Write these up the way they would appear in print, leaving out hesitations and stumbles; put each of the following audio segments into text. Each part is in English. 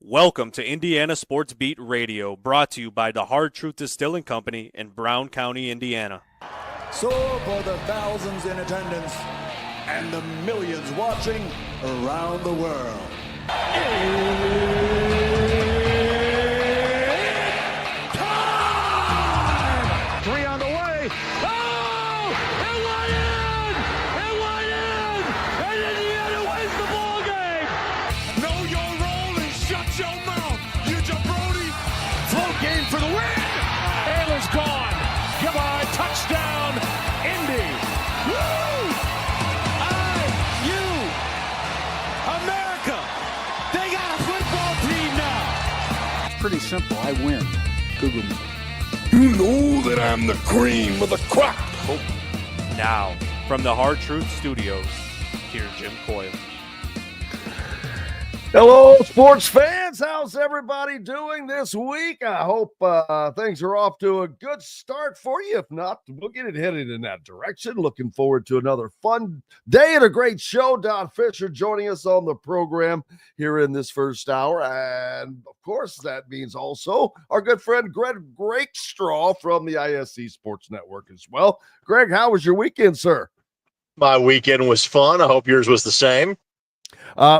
Welcome to Indiana Sports Beat Radio, brought to you by the Hard Truth Distilling Company in Brown County, Indiana. So for the thousands in attendance and the millions watching around the world. Time! Three on the way. Oh! It went in! It went in! And Indiana wins the ball game! Know your role and shut your mouth, you jabroni! Float game for the win! Ayla's gone. Goodbye. Touchdown, Indy. Woo! IU! America! They got a football team now! Pretty simple. I win. Google me. You know that I'm the cream of the crop. Now, from the Hard Truth Studios, here's Jim Coyle. Hello, sports fans. How's everybody doing this week? I hope things are off to a good start for you. If not, we'll get it headed in that direction. Looking forward to another fun day and a great show. Don Fischer joining us on the program here in this first hour. And, of course, that means also our good friend Greg Rakestraw from the ISB Sports Network as well. Greg, how was your weekend, sir? My weekend was fun. I hope yours was the same.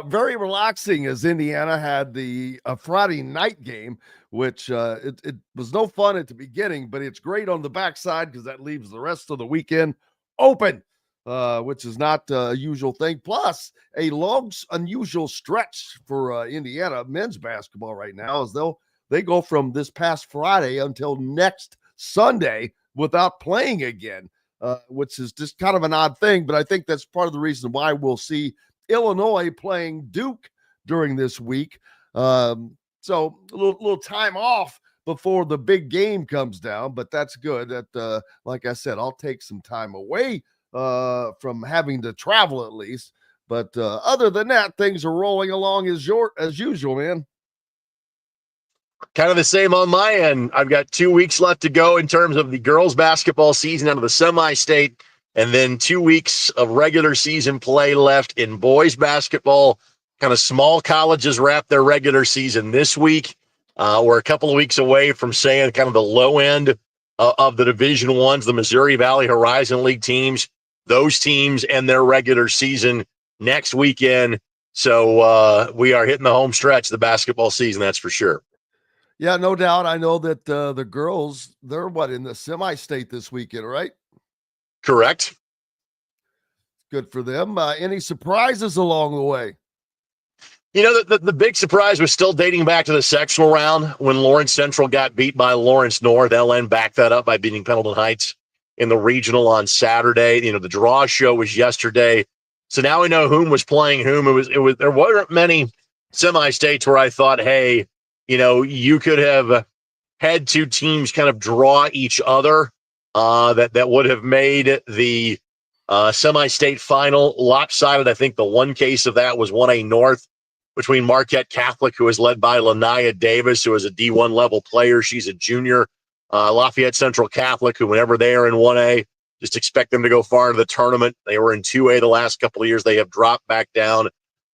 Very relaxing, as Indiana had the Friday night game, which it was no fun at the beginning, but it's great on the backside because that leaves the rest of the weekend open, which is not a usual thing. Plus, a long, unusual stretch for Indiana men's basketball right now, as they go from this past Friday until next Sunday without playing again, which is just kind of an odd thing. But I think that's part of the reason why we'll see Illinois playing Duke during this week. So a little time off before the big game comes down, but that's good. That, like I said, I'll take some time away from having to travel at least. But other than that, things are rolling along as usual, man. Kind of the same on my end. I've got 2 weeks left to go in terms of the girls' basketball season out of the semi-state. And then 2 weeks of regular season play left in boys basketball. Kind of small colleges wrap their regular season this week. We're a couple of weeks away from saying kind of the low end of the Division Ones, the Missouri Valley Horizon League teams. Those teams end their regular season next weekend. So we are hitting the home stretch of the basketball season, that's for sure. Yeah, no doubt. I know that the girls, they're in the semi-state this weekend, right? Correct. Good for them. Any surprises along the way? You know, the big surprise was still dating back to the sectional round when Lawrence Central got beat by Lawrence North. LN backed that up by beating Pendleton Heights in the regional on Saturday. You know, the draw show was yesterday. So now we know whom was playing whom. There weren't many semi-states where I thought, hey, you know, you could have had two teams kind of draw each other. That would have made the semi-state final lopsided. I think the one case of that was 1A North between Marquette Catholic, who is led by Lanaya Davis, who is a D1 level player. She's a junior. Lafayette Central Catholic, who whenever they are in 1A, just expect them to go far into the tournament. They were in 2A the last couple of years. They have dropped back down.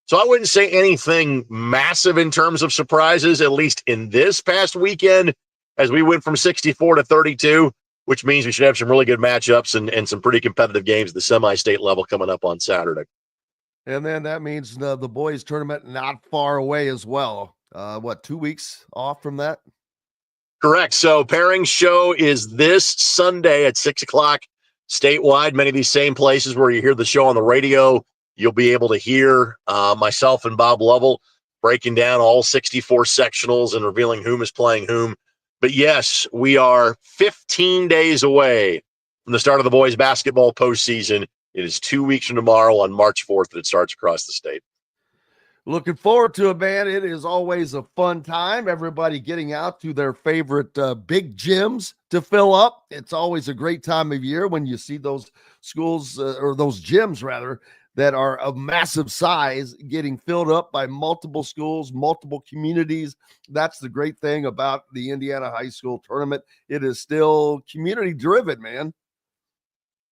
So I wouldn't say anything massive in terms of surprises, at least in this past weekend, as we went from 64 to 32. Which means we should have some really good matchups and some pretty competitive games at the semi-state level coming up on Saturday. And then that means the boys tournament not far away as well. 2 weeks off from that? Correct. So pairing show is this Sunday at 6 o'clock statewide. Many of these same places where you hear the show on the radio, you'll be able to hear myself and Bob Lovell breaking down all 64 sectionals and revealing whom is playing whom. But yes, we are 15 days away from the start of the boys basketball postseason. It is 2 weeks from tomorrow on March 4th that it starts across the state. Looking forward to it, man. It is always a fun time. Everybody getting out to their favorite big gyms to fill up. It's always a great time of year when you see those schools or those gyms rather that are of massive size getting filled up by multiple schools, multiple communities. That's the great thing about the Indiana High School Tournament. It is still community driven, man.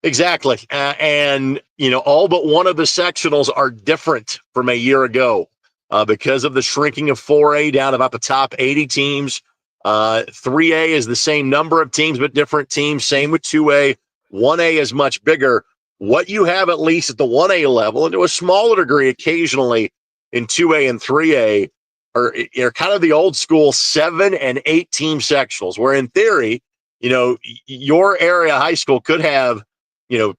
Exactly. And, you know, all but one of the sectionals are different from a year ago. because of the shrinking of 4A down about the top 80 teams. 3A is the same number of teams, but different teams. Same with 2A. 1A is much bigger. What you have, at least at the 1A level, and to a smaller degree occasionally in 2A and 3A, are kind of the old school 7 and 8 team sectionals, where in theory, your area high school could have,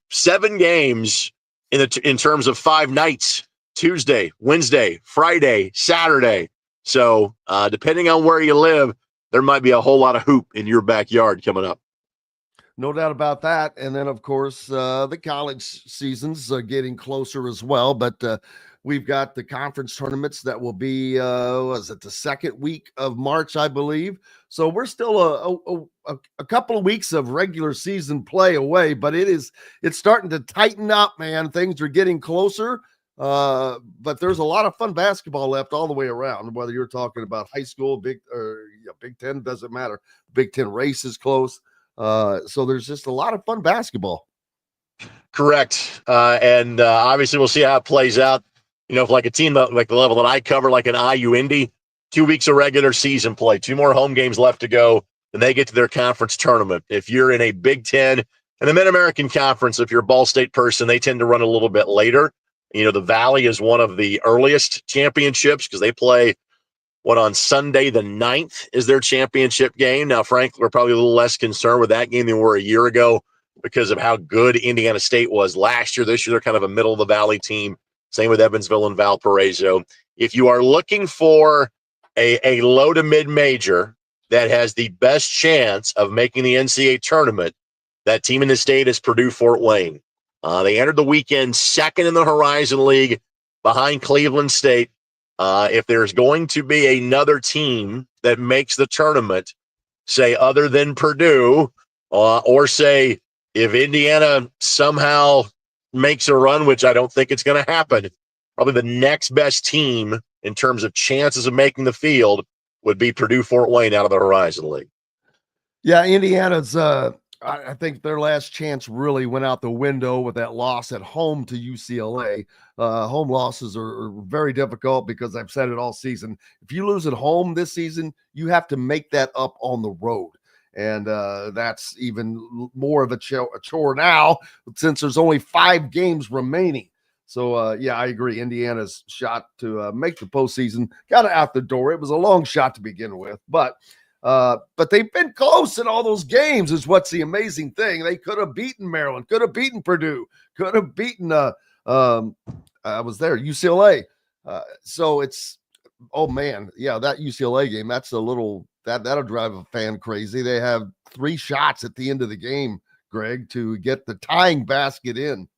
7 games in terms of 5 nights: Tuesday, Wednesday, Friday, Saturday. So depending on where you live, there might be a whole lot of hoop in your backyard coming up. No doubt about that. And then, of course, the college seasons are getting closer as well. But we've got the conference tournaments that will be, the second week of March, I believe. So we're still a couple of weeks of regular season play away, but it's starting to tighten up, man. Things are getting closer. But there's a lot of fun basketball left all the way around, whether you're talking about high school, Big Ten, doesn't matter. Big Ten race is close. So there's just a lot of fun basketball. Correct. And obviously we'll see how it plays out. If like a team like the level that I cover, like an IU Indy, 2 weeks of regular season play, 2 more home games left to go, and they get to their conference tournament. If you're in a Big Ten and the Mid-American Conference, if you're a Ball State person, they tend to run a little bit later. The Valley is one of the earliest championships because they play on Sunday the 9th is their championship game. Now, frankly, we're probably a little less concerned with that game than we were a year ago because of how good Indiana State was last year. This year, they're kind of a middle of the valley team. Same with Evansville and Valparaiso. If you are looking for a low to mid major that has the best chance of making the NCAA tournament, that team in the state is Purdue Fort Wayne. They entered the weekend second in the Horizon League behind Cleveland State. If there's going to be another team that makes the tournament, say other than Purdue, or say if Indiana somehow makes a run, which I don't think it's going to happen, probably the next best team in terms of chances of making the field would be Purdue Fort Wayne out of the Horizon League. Yeah, Indiana's I think their last chance really went out the window with that loss at home to UCLA. Home losses are very difficult because I've said it all season. If you lose at home this season, you have to make that up on the road. And that's even more of a chore now since there's only 5 games remaining. So, I agree. Indiana's shot to make the postseason got it out the door. It was a long shot to begin with, but they've been close in all those games is what's the amazing thing. They could have beaten Maryland, could have beaten Purdue, could have beaten I was there, UCLA. So it's, oh man, yeah, that UCLA game, that's a little, that'll drive a fan crazy. They have 3 shots at the end of the game, Greg, to get the tying basket in.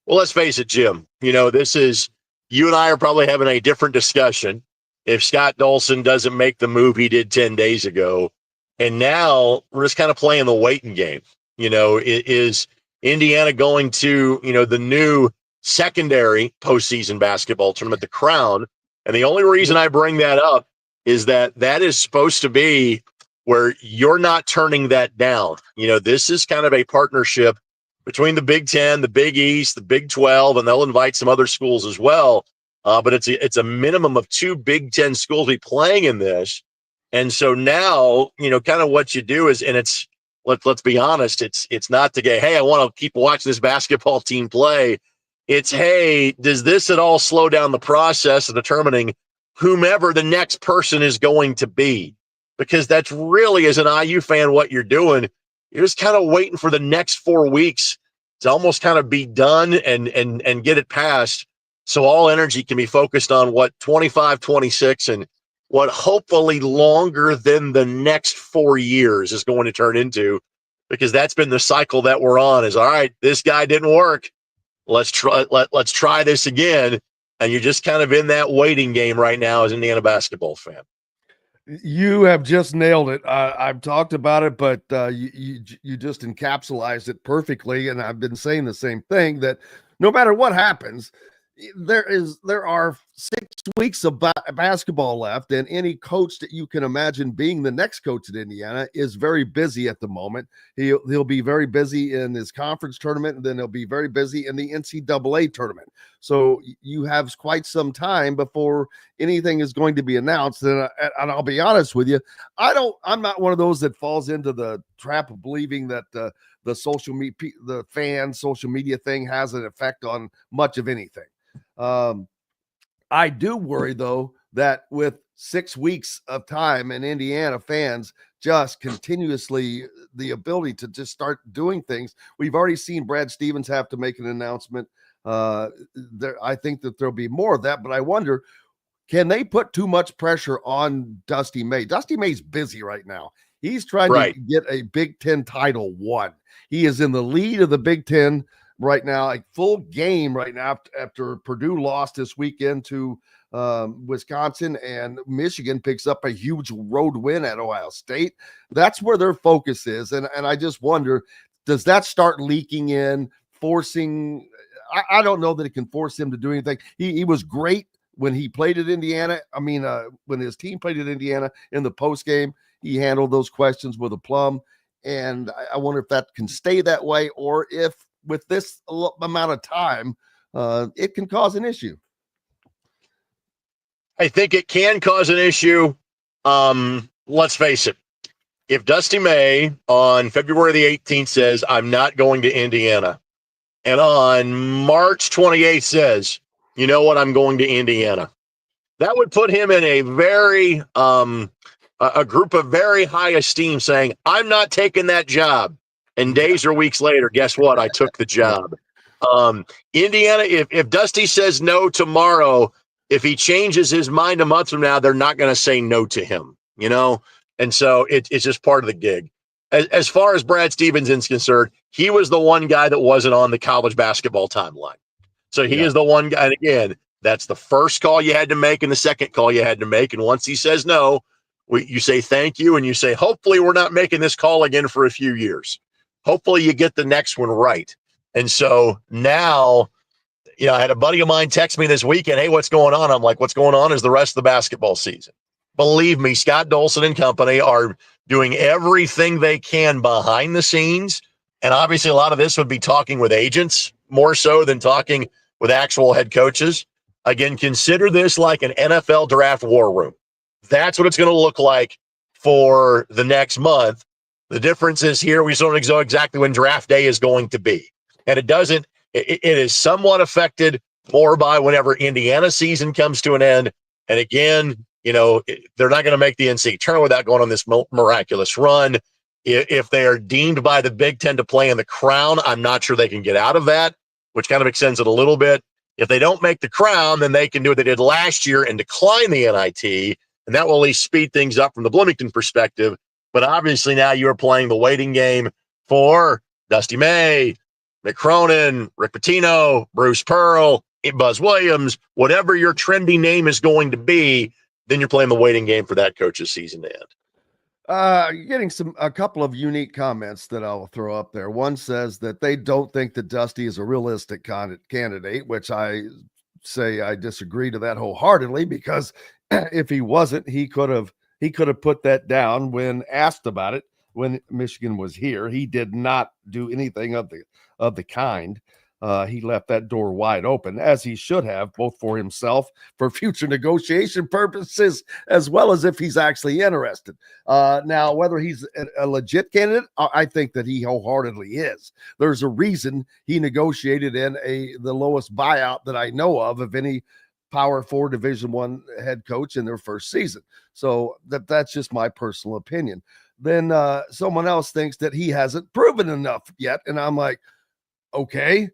Well, let's face it, Jim, this is, you and I are probably having a different discussion if Scott Dolson doesn't make the move he did 10 days ago. And now we're just kind of playing the waiting game. Is Indiana going to, the new secondary postseason basketball tournament, the Crown? And the only reason I bring that up is that is supposed to be where you're not turning that down. This is kind of a partnership between the Big Ten, the Big East, the Big 12, and they'll invite some other schools as well. But it's a minimum of 2 Big Ten schools be playing in this. And so now, kind of what you do is, and it's, let's be honest, it's not to get, hey, I want to keep watching this basketball team play. It's, hey, does this at all slow down the process of determining whomever the next person is going to be? Because that's really, as an IU fan, what you're doing. You're just kind of waiting for the next 4 weeks to almost kind of be done and get it passed. So all energy can be focused on what 25, 26, and what hopefully longer than the next 4 years is going to turn into, because that's been the cycle that we're on is, all right, this guy didn't work. Let's try this again. And you're just kind of in that waiting game right now as an Indiana basketball fan. You have just nailed it. I've talked about it, but you just encapsulated it perfectly. And I've been saying the same thing, that no matter what happens, there are 6 weeks of basketball left, and any coach that you can imagine being the next coach at Indiana is very busy at the moment. He'll be very busy in his conference tournament, and then he'll be very busy in the NCAA tournament. So you have quite some time before anything is going to be announced. And I'll be honest with you, I'm not one of those that falls into the trap of believing that the social media thing has an effect on much of anything. I do worry, though, that with 6 weeks of time and Indiana fans just continuously the ability to just start doing things, we've already seen Brad Stevens have to make an announcement. I think that there'll be more of that, but I wonder, can they put too much pressure on Dusty May? Dusty May's busy right now. He's trying to get a Big Ten title won. He is in the lead of the Big Ten right now, a full game right now after Purdue lost this weekend to Wisconsin, and Michigan picks up a huge road win at Ohio State. That's where their focus is. And I just wonder, does that start leaking in, forcing – I don't know that it can force him to do anything. He was great when he played at Indiana. When his team played at Indiana in the post game, he handled those questions with aplomb. And I wonder if that can stay that way, or if with this amount of time, it can cause an issue. I think it can cause an issue. Let's face it. If Dusty May on February the 18th says, I'm not going to Indiana, and on March 28th says, you know what, I'm going to Indiana, that would put him in a very a group of very high esteem saying, I'm not taking that job. And days or weeks later, guess what? I took the job. Indiana, if Dusty says no tomorrow, if he changes his mind a month from now, they're not going to say no to him, you know? And so it's just part of the gig. As far as Brad Stevens is concerned, he was the one guy that wasn't on the college basketball timeline. So he is the one guy. And again, that's the first call you had to make and the second call you had to make. And once he says no, you say thank you, and you say, hopefully we're not making this call again for a few years. Hopefully you get the next one right. And so now, I had a buddy of mine text me this weekend, hey, what's going on? I'm like, what's going on is the rest of the basketball season. Believe me, Scott Dolson and company are doing everything they can behind the scenes. And obviously a lot of this would be talking with agents more so than talking with actual head coaches. Again, consider this like an NFL draft war room. That's what it's going to look like for the next month. The difference is here, we don't know exactly when draft day is going to be. And it is somewhat affected more by whenever Indiana season comes to an end. And again, they're not going to make the NCAA tournament without going on this miraculous run. If they are deemed by the Big Ten to play in the Crown, I'm not sure they can get out of that, which kind of extends it a little bit. If they don't make the Crown, then they can do what they did last year and decline the NIT, and that will at least speed things up from the Bloomington perspective. But obviously now you are playing the waiting game for Dusty May, Mick Cronin, Rick Pitino, Bruce Pearl, Buzz Williams, whatever your trendy name is going to be, then you're playing the waiting game for that coach's season to end. You're getting a couple of unique comments that I'll throw up there. One says that they don't think that Dusty is a realistic candidate, which I say I disagree to that wholeheartedly, because if he wasn't, he could have put that down when asked about it when Michigan was here. He did not do anything of the kind. He left that door wide open, as he should have, both for himself, for future negotiation purposes, as well as if he's actually interested. Now, whether he's a legit candidate, I think that he wholeheartedly is. There's a reason he negotiated in the lowest buyout that I know of any Power 4 Division I head coach in their first season. So that's just my personal opinion. Then someone else thinks that he hasn't proven enough yet, and I'm like, okay,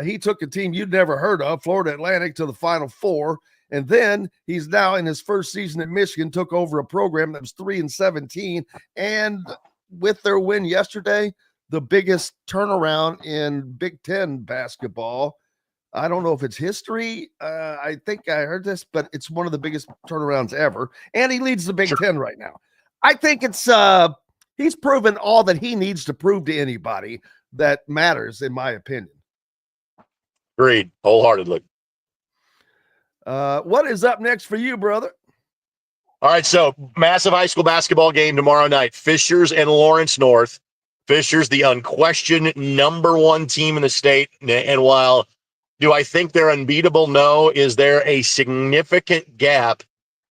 he took a team you'd never heard of, Florida Atlantic, to the Final Four, and then he's now in his first season at Michigan, took over a program that was 3-17, and with their win yesterday, the biggest turnaround in Big Ten basketball. I don't know if it's history. I think I heard this, but it's one of the biggest turnarounds ever, and he leads the Big Ten right now. I think it's he's proven all that he needs to prove to anybody that matters, in my opinion. Agreed, wholeheartedly. What is up next for you, brother? All right, so massive high school basketball game tomorrow night. Fishers and Lawrence North. Fishers, the unquestioned number one team in the state. And while do I think they're unbeatable? No. Is there a significant gap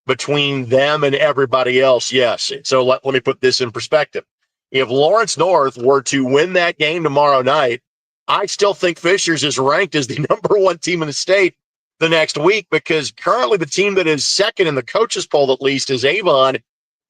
between them and everybody else? Yes. So let me put this in perspective. If Lawrence North were to win that game tomorrow night, I still think Fishers is ranked as the number one team in the state the next week, because currently the team that is second in the coaches poll, at least, is Avon.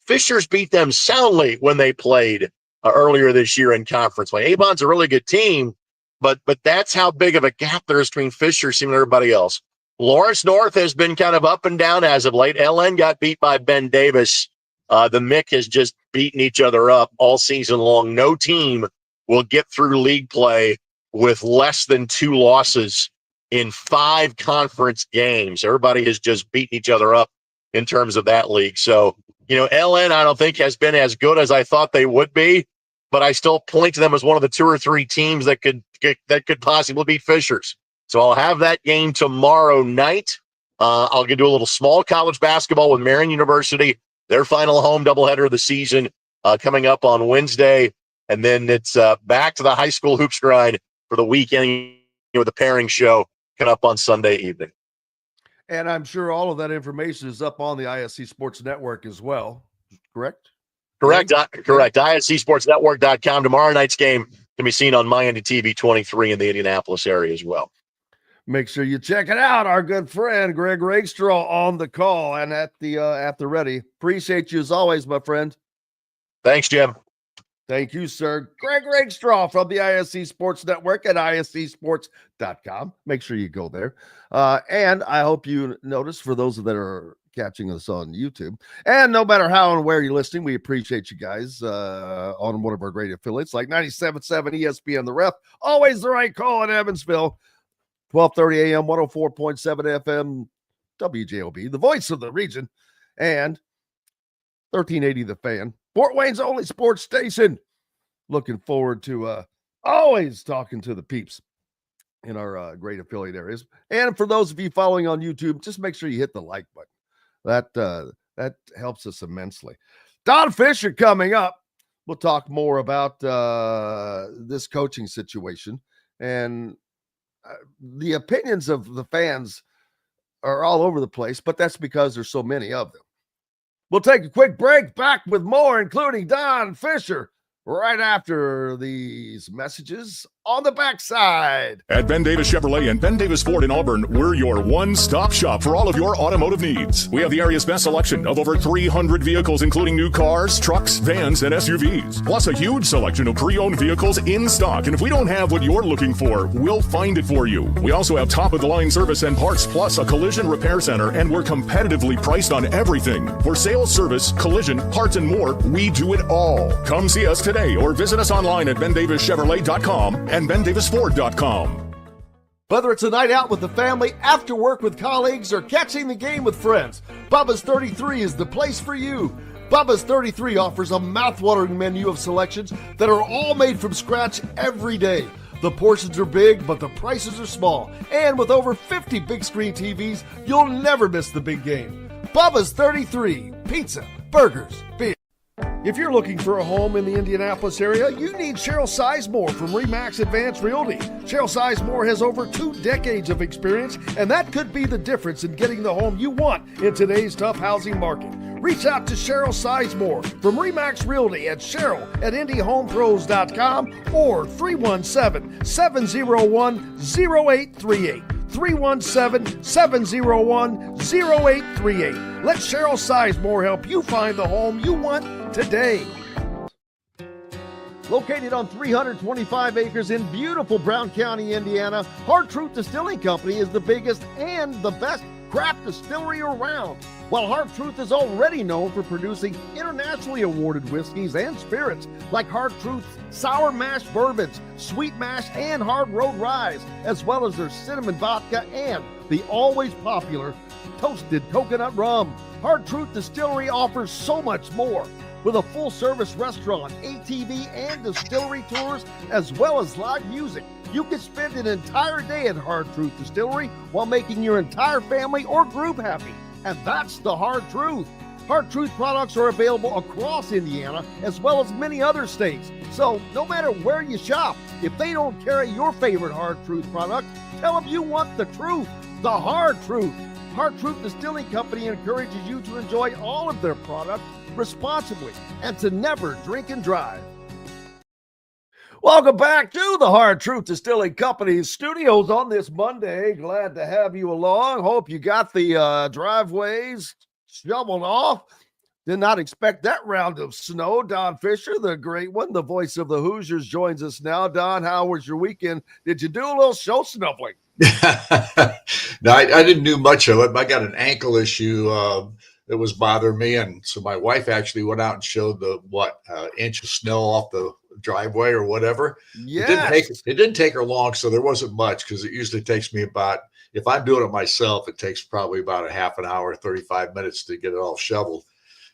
Fishers beat them soundly when they played earlier this year in conference play. Avon's a really good team, but that's how big of a gap there is between Fishers and everybody else. Lawrence North has been kind of up and down as of late. LN got beat by Ben Davis. The MIC has just beaten each other up all season long. No team will get through league play with less than 2 losses in 5 conference games. Everybody has just beaten each other up in terms of that league. So, LN, I don't think has been as good as I thought they would be, but I still point to them as one of the 2 or 3 teams that could possibly beat Fishers. So I'll have that game tomorrow night. I'll do a little small college basketball with Marian University, their final home doubleheader of the season coming up on Wednesday. And then it's back to the high school hoops grind for the weekend with the pairing show coming up on Sunday evening. And I'm sure all of that information is up on the ISC Sports Network as well. Correct? Correct. ISCSportsNetwork.com. Tomorrow night's game can be seen on My Indy TV 23 in the Indianapolis area as well. Make sure you check it out. Our good friend Greg Rakestraw on the call and at the ready. Appreciate you as always, my friend. Thanks, Jim. Thank you, sir. Greg Rakestraw from the ISC Sports Network at ISCSports.com. Make sure you go there. And I hope you notice, for those that are catching us on YouTube, and no matter how and where you're listening, we appreciate you guys on one of our great affiliates like 97.7 ESPN The Ref. Always the right call in Evansville. 12:30 a.m., 104.7 FM, WJOB, the voice of the region, and 1380 The Fan, Fort Wayne's only sports station. Looking forward to always talking to the peeps in our great affiliate areas. And for those of you following on YouTube, just make sure you hit the like button. That helps us immensely. Don Fischer coming up. We'll talk more about this coaching situation, and the opinions of the fans are all over the place, but that's because there's so many of them. We'll take a quick break, back with more, including Don Fischer, right after these messages on the backside. At Ben Davis Chevrolet and Ben Davis Ford in Auburn, we're your one-stop shop for all of your automotive needs. We have the area's best selection of over 300 vehicles, including new cars, trucks, vans, and SUVs. Plus a huge selection of pre-owned vehicles in stock. And if we don't have what you're looking for, we'll find it for you. We also have top-of-the-line service and parts, plus a collision repair center, and we're competitively priced on everything. For sales, service, collision, parts, and more, we do it all. Come see us today or visit us online at BenDavisChevrolet.com and BenDavisFord.com. Whether it's a night out with the family, after work with colleagues, or catching the game with friends, Bubba's 33 is the place for you. Bubba's 33 offers a mouthwatering menu of selections that are all made from scratch every day. The portions are big, but the prices are small. And with over 50 big screen TVs, you'll never miss the big game. Bubba's 33, pizza, burgers, beer. If you're looking for a home in the Indianapolis area, you need Cheryl Sizemore from RE/MAX Advanced Realty. Cheryl Sizemore has over 2 decades of experience, and that could be the difference in getting the home you want in today's tough housing market. Reach out to Cheryl Sizemore from RE/MAX Realty at Cheryl@IndyHomePros.com or 317-701-0838. 317-701-0838. Let Cheryl Sizemore help you find the home you want today. Located on 325 acres in beautiful Brown County, Indiana, Hard Truth Distilling Company is the biggest and the best craft distillery around. While Hard Truth is already known for producing internationally awarded whiskeys and spirits like Hard Truth's sour mash bourbons, sweet mash, and hard road ryes, as well as their cinnamon vodka and the always popular toasted coconut rum. Hard Truth Distillery offers so much more. With a full-service restaurant, ATV, and distillery tours, as well as live music, You can spend an entire day at Hard Truth Distillery while making your entire family or group happy. And that's the hard truth. Hard Truth products are available across Indiana as well as many other states. So no matter where you shop, if they don't carry your favorite Hard Truth product, tell them you want the truth, the hard truth. Hard Truth Distilling Company encourages you to enjoy all of their products responsibly and to never drink and drive. Welcome back to the Hard Truth Distilling Company studios on this Monday. Glad to have you along. Hope you got the driveways shoveled off. Did not expect that round of snow. Don Fischer, the great one, the voice of the Hoosiers, joins us now. Don, how was your weekend? Did you do a little show snuffling? No, I didn't do much of it. I got an ankle issue that was bothering me, and so my wife actually went out and showed the inch of snow off the driveway or whatever. Yes. It didn't take her long, so there wasn't much, because it usually takes me about, if I'm doing it myself, it takes probably about a half an hour, 35 minutes to get it all shoveled.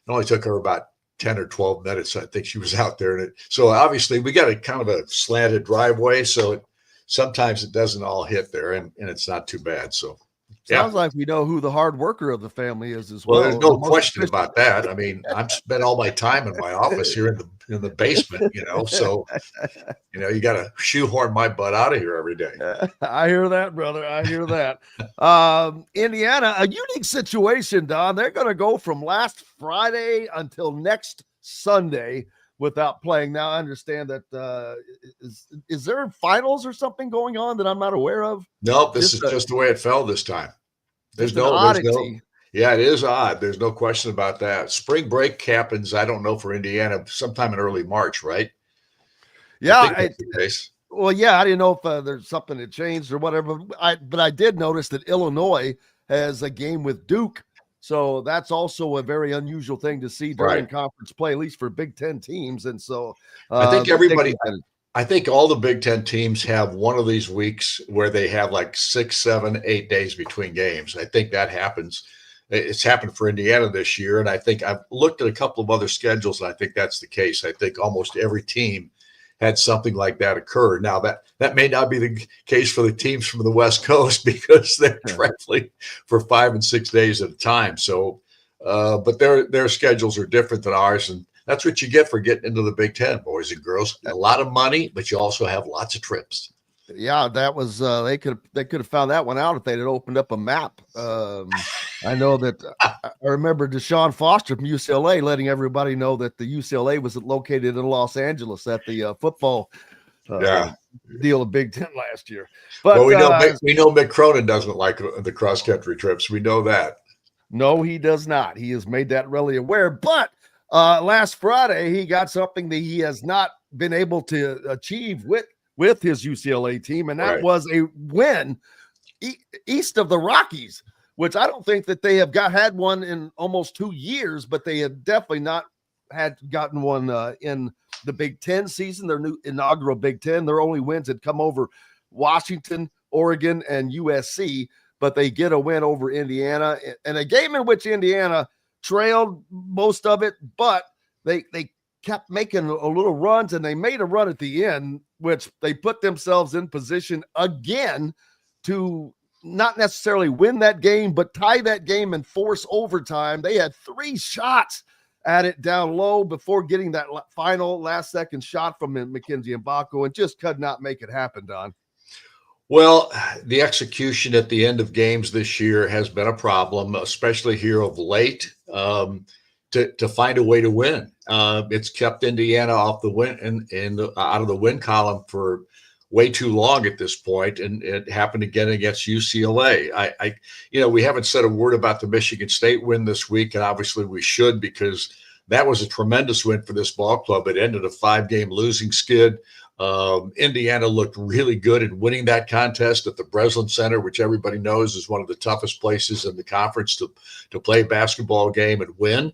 It only took her about 10 or 12 minutes. I think she was out there. So obviously we got a kind of a slanted driveway, so sometimes it doesn't all hit there, and it's not too bad. So sounds like we know who the hard worker of the family is as well. Well, there's no question about that. I mean, I've spent all my time in my office here in the basement, so you got to shoehorn my butt out of here every day. I hear that, brother. I hear that. Indiana, a unique situation, Don. They're going to go from last Friday until next Sunday without playing. Now, I understand that is there finals or something going on that I'm not aware of? Nope, this is just the way it fell this time. There's no, it is odd. There's no question about that. Spring break happens, I don't know, for Indiana sometime in early March, right? Yeah. Well, yeah, I didn't know if there's something that changed or whatever. But I did notice that Illinois has a game with Duke. So that's also a very unusual thing to see during conference play, at least for Big Ten teams. And so I think all the Big Ten teams have one of these weeks where they have like 6, 7, 8 days between games. I think that happens. It's happened for Indiana this year. And I think I've looked at a couple of other schedules, and I think that's the case. I think almost every team had something like that occur. Now that may not be the case for the teams from the West Coast, because they're traveling for 5 and 6 days at a time. So, but their schedules are different than ours, and that's what you get for getting into the Big Ten, boys and girls. A lot of money, but you also have lots of trips. Yeah, that was they could have found that one out if they'd opened up a map. I know that I remember Deshaun Foster from UCLA letting everybody know that the UCLA was located in Los Angeles at the football deal of Big Ten last year. But we know Mick Cronin doesn't like the cross country trips. We know that. No, he does not. He has made that really aware. But last Friday, he got something that he has not been able to achieve with his UCLA team, and that was a win east of the Rockies, which I don't think that they have had one in almost 2 years, but they had definitely not gotten one in the Big Ten season, their new inaugural Big Ten. Their only wins had come over Washington, Oregon, and USC, but they get a win over Indiana, and a game in which Indiana trailed most of it, but they kept making a little runs, and they made a run at the end, which they put themselves in position again to not necessarily win that game, but tie that game and force overtime. They had 3 shots at it down low before getting that final last-second shot from Mackenzie Mbako, and just could not make it happen, Don. Well, the execution at the end of games this year has been a problem, especially here of late, to find a way to win. It's kept Indiana off the win and out of the win column for way too long at this point, and it happened again against UCLA. We haven't said a word about the Michigan State win this week, and obviously we should, because that was a tremendous win for this ball club. It ended a 5-game losing skid. Indiana looked really good in winning that contest at the Breslin Center, which everybody knows is one of the toughest places in the conference to play a basketball game and win.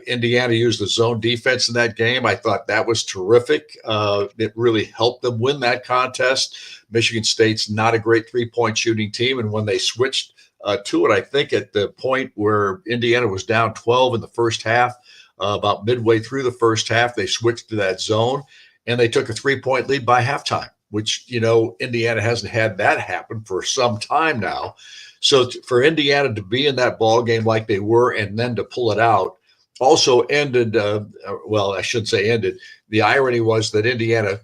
Indiana used the zone defense in that game. I thought that was terrific. It really helped them win that contest. Michigan State's not a great 3-point shooting team, and when they switched to it, I think at the point where Indiana was down 12 in the first half, about midway through the first half, they switched to that zone, and they took a 3-point lead by halftime. which, Indiana hasn't had that happen for some time now. So for Indiana to be in that ball game like they were and then to pull it out also ended, I shouldn't say ended. The irony was that Indiana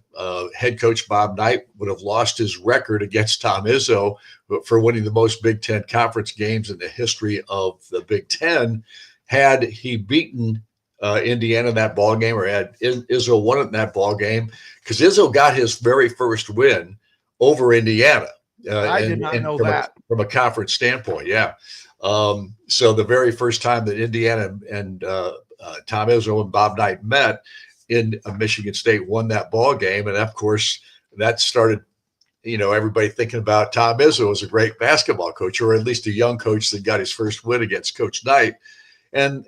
head coach Bob Knight would have lost his record against Tom Izzo for winning the most Big Ten conference games in the history of the Big Ten had he beaten Indiana in that ball game, or had Izzo won it in that ball game, because Izzo got his very first win over Indiana. I did not know that. From a conference standpoint, yeah. So the very first time that Indiana and Tom Izzo and Bob Knight met in Michigan State won that ball game, and of course that started, everybody thinking about Tom Izzo as a great basketball coach, or at least a young coach that got his first win against Coach Knight. And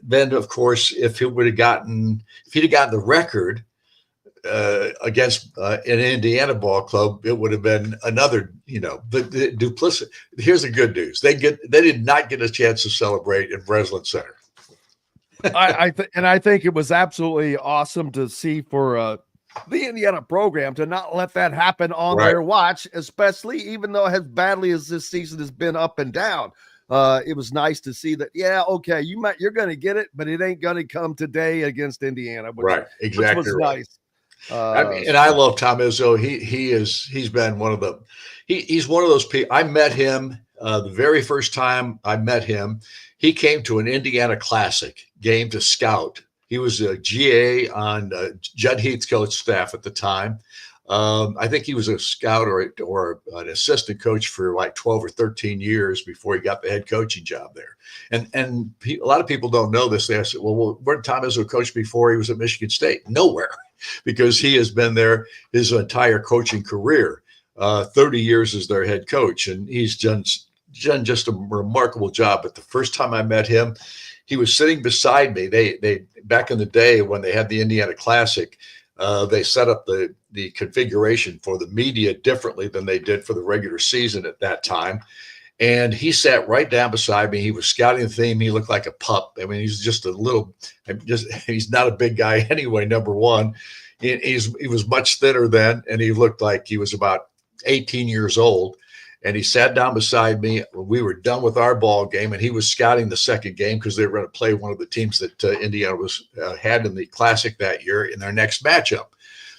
then, of course, if he'd gotten the record against an Indiana ball club, it would have been another, the duplicity. Here's the good news: they did not get a chance to celebrate in Breslin Center. I think it was absolutely awesome to see for the Indiana program to not let that happen on their watch, especially even though as badly as this season has been up and down. It was nice to see that. Yeah, okay, you're going to get it, but it ain't going to come today against Indiana. Exactly. Which was nice. And I love Tom Izzo. He's been one of the he's one of those people. I met him the very first time I met him. He came to an Indiana Classic game to scout. He was a GA on Judd Heathcote's staff at the time. I think he was a scout or an assistant coach for like 12 or 13 years before he got the head coaching job there. And a lot of people don't know this. They said, well, where did Tom Izzo coach before he was at Michigan State? Nowhere, because he has been there his entire coaching career, 30 years as their head coach. And he's done just a remarkable job. But the first time I met him, he was sitting beside me. They back in the day when they had the Indiana Classic, they set up the configuration for the media differently than they did for the regular season at that time. And he sat right down beside me. He was scouting the theme. He looked like a pup. I mean, he's just he's not a big guy anyway, number one. He was much thinner then, and he looked like he was about 18 years old. And he sat down beside me when we were done with our ball game, and he was scouting the second game because they were going to play one of the teams that Indiana had in the Classic that year in their next matchup.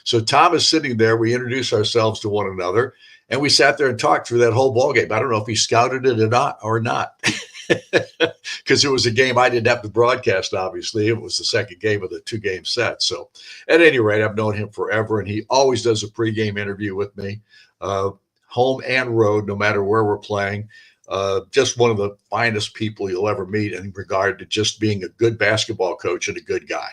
So Tom is sitting there. We introduced ourselves to one another, and we sat there and talked through that whole ball game. I don't know if he scouted it or not, because it was a game I didn't have to broadcast, obviously. It was the second game of the two-game set. So at any rate, I've known him forever, and he always does a pregame interview with me. Home and road, no matter where we're playing. Just one of the finest people you'll ever meet in regard to just being a good basketball coach and a good guy.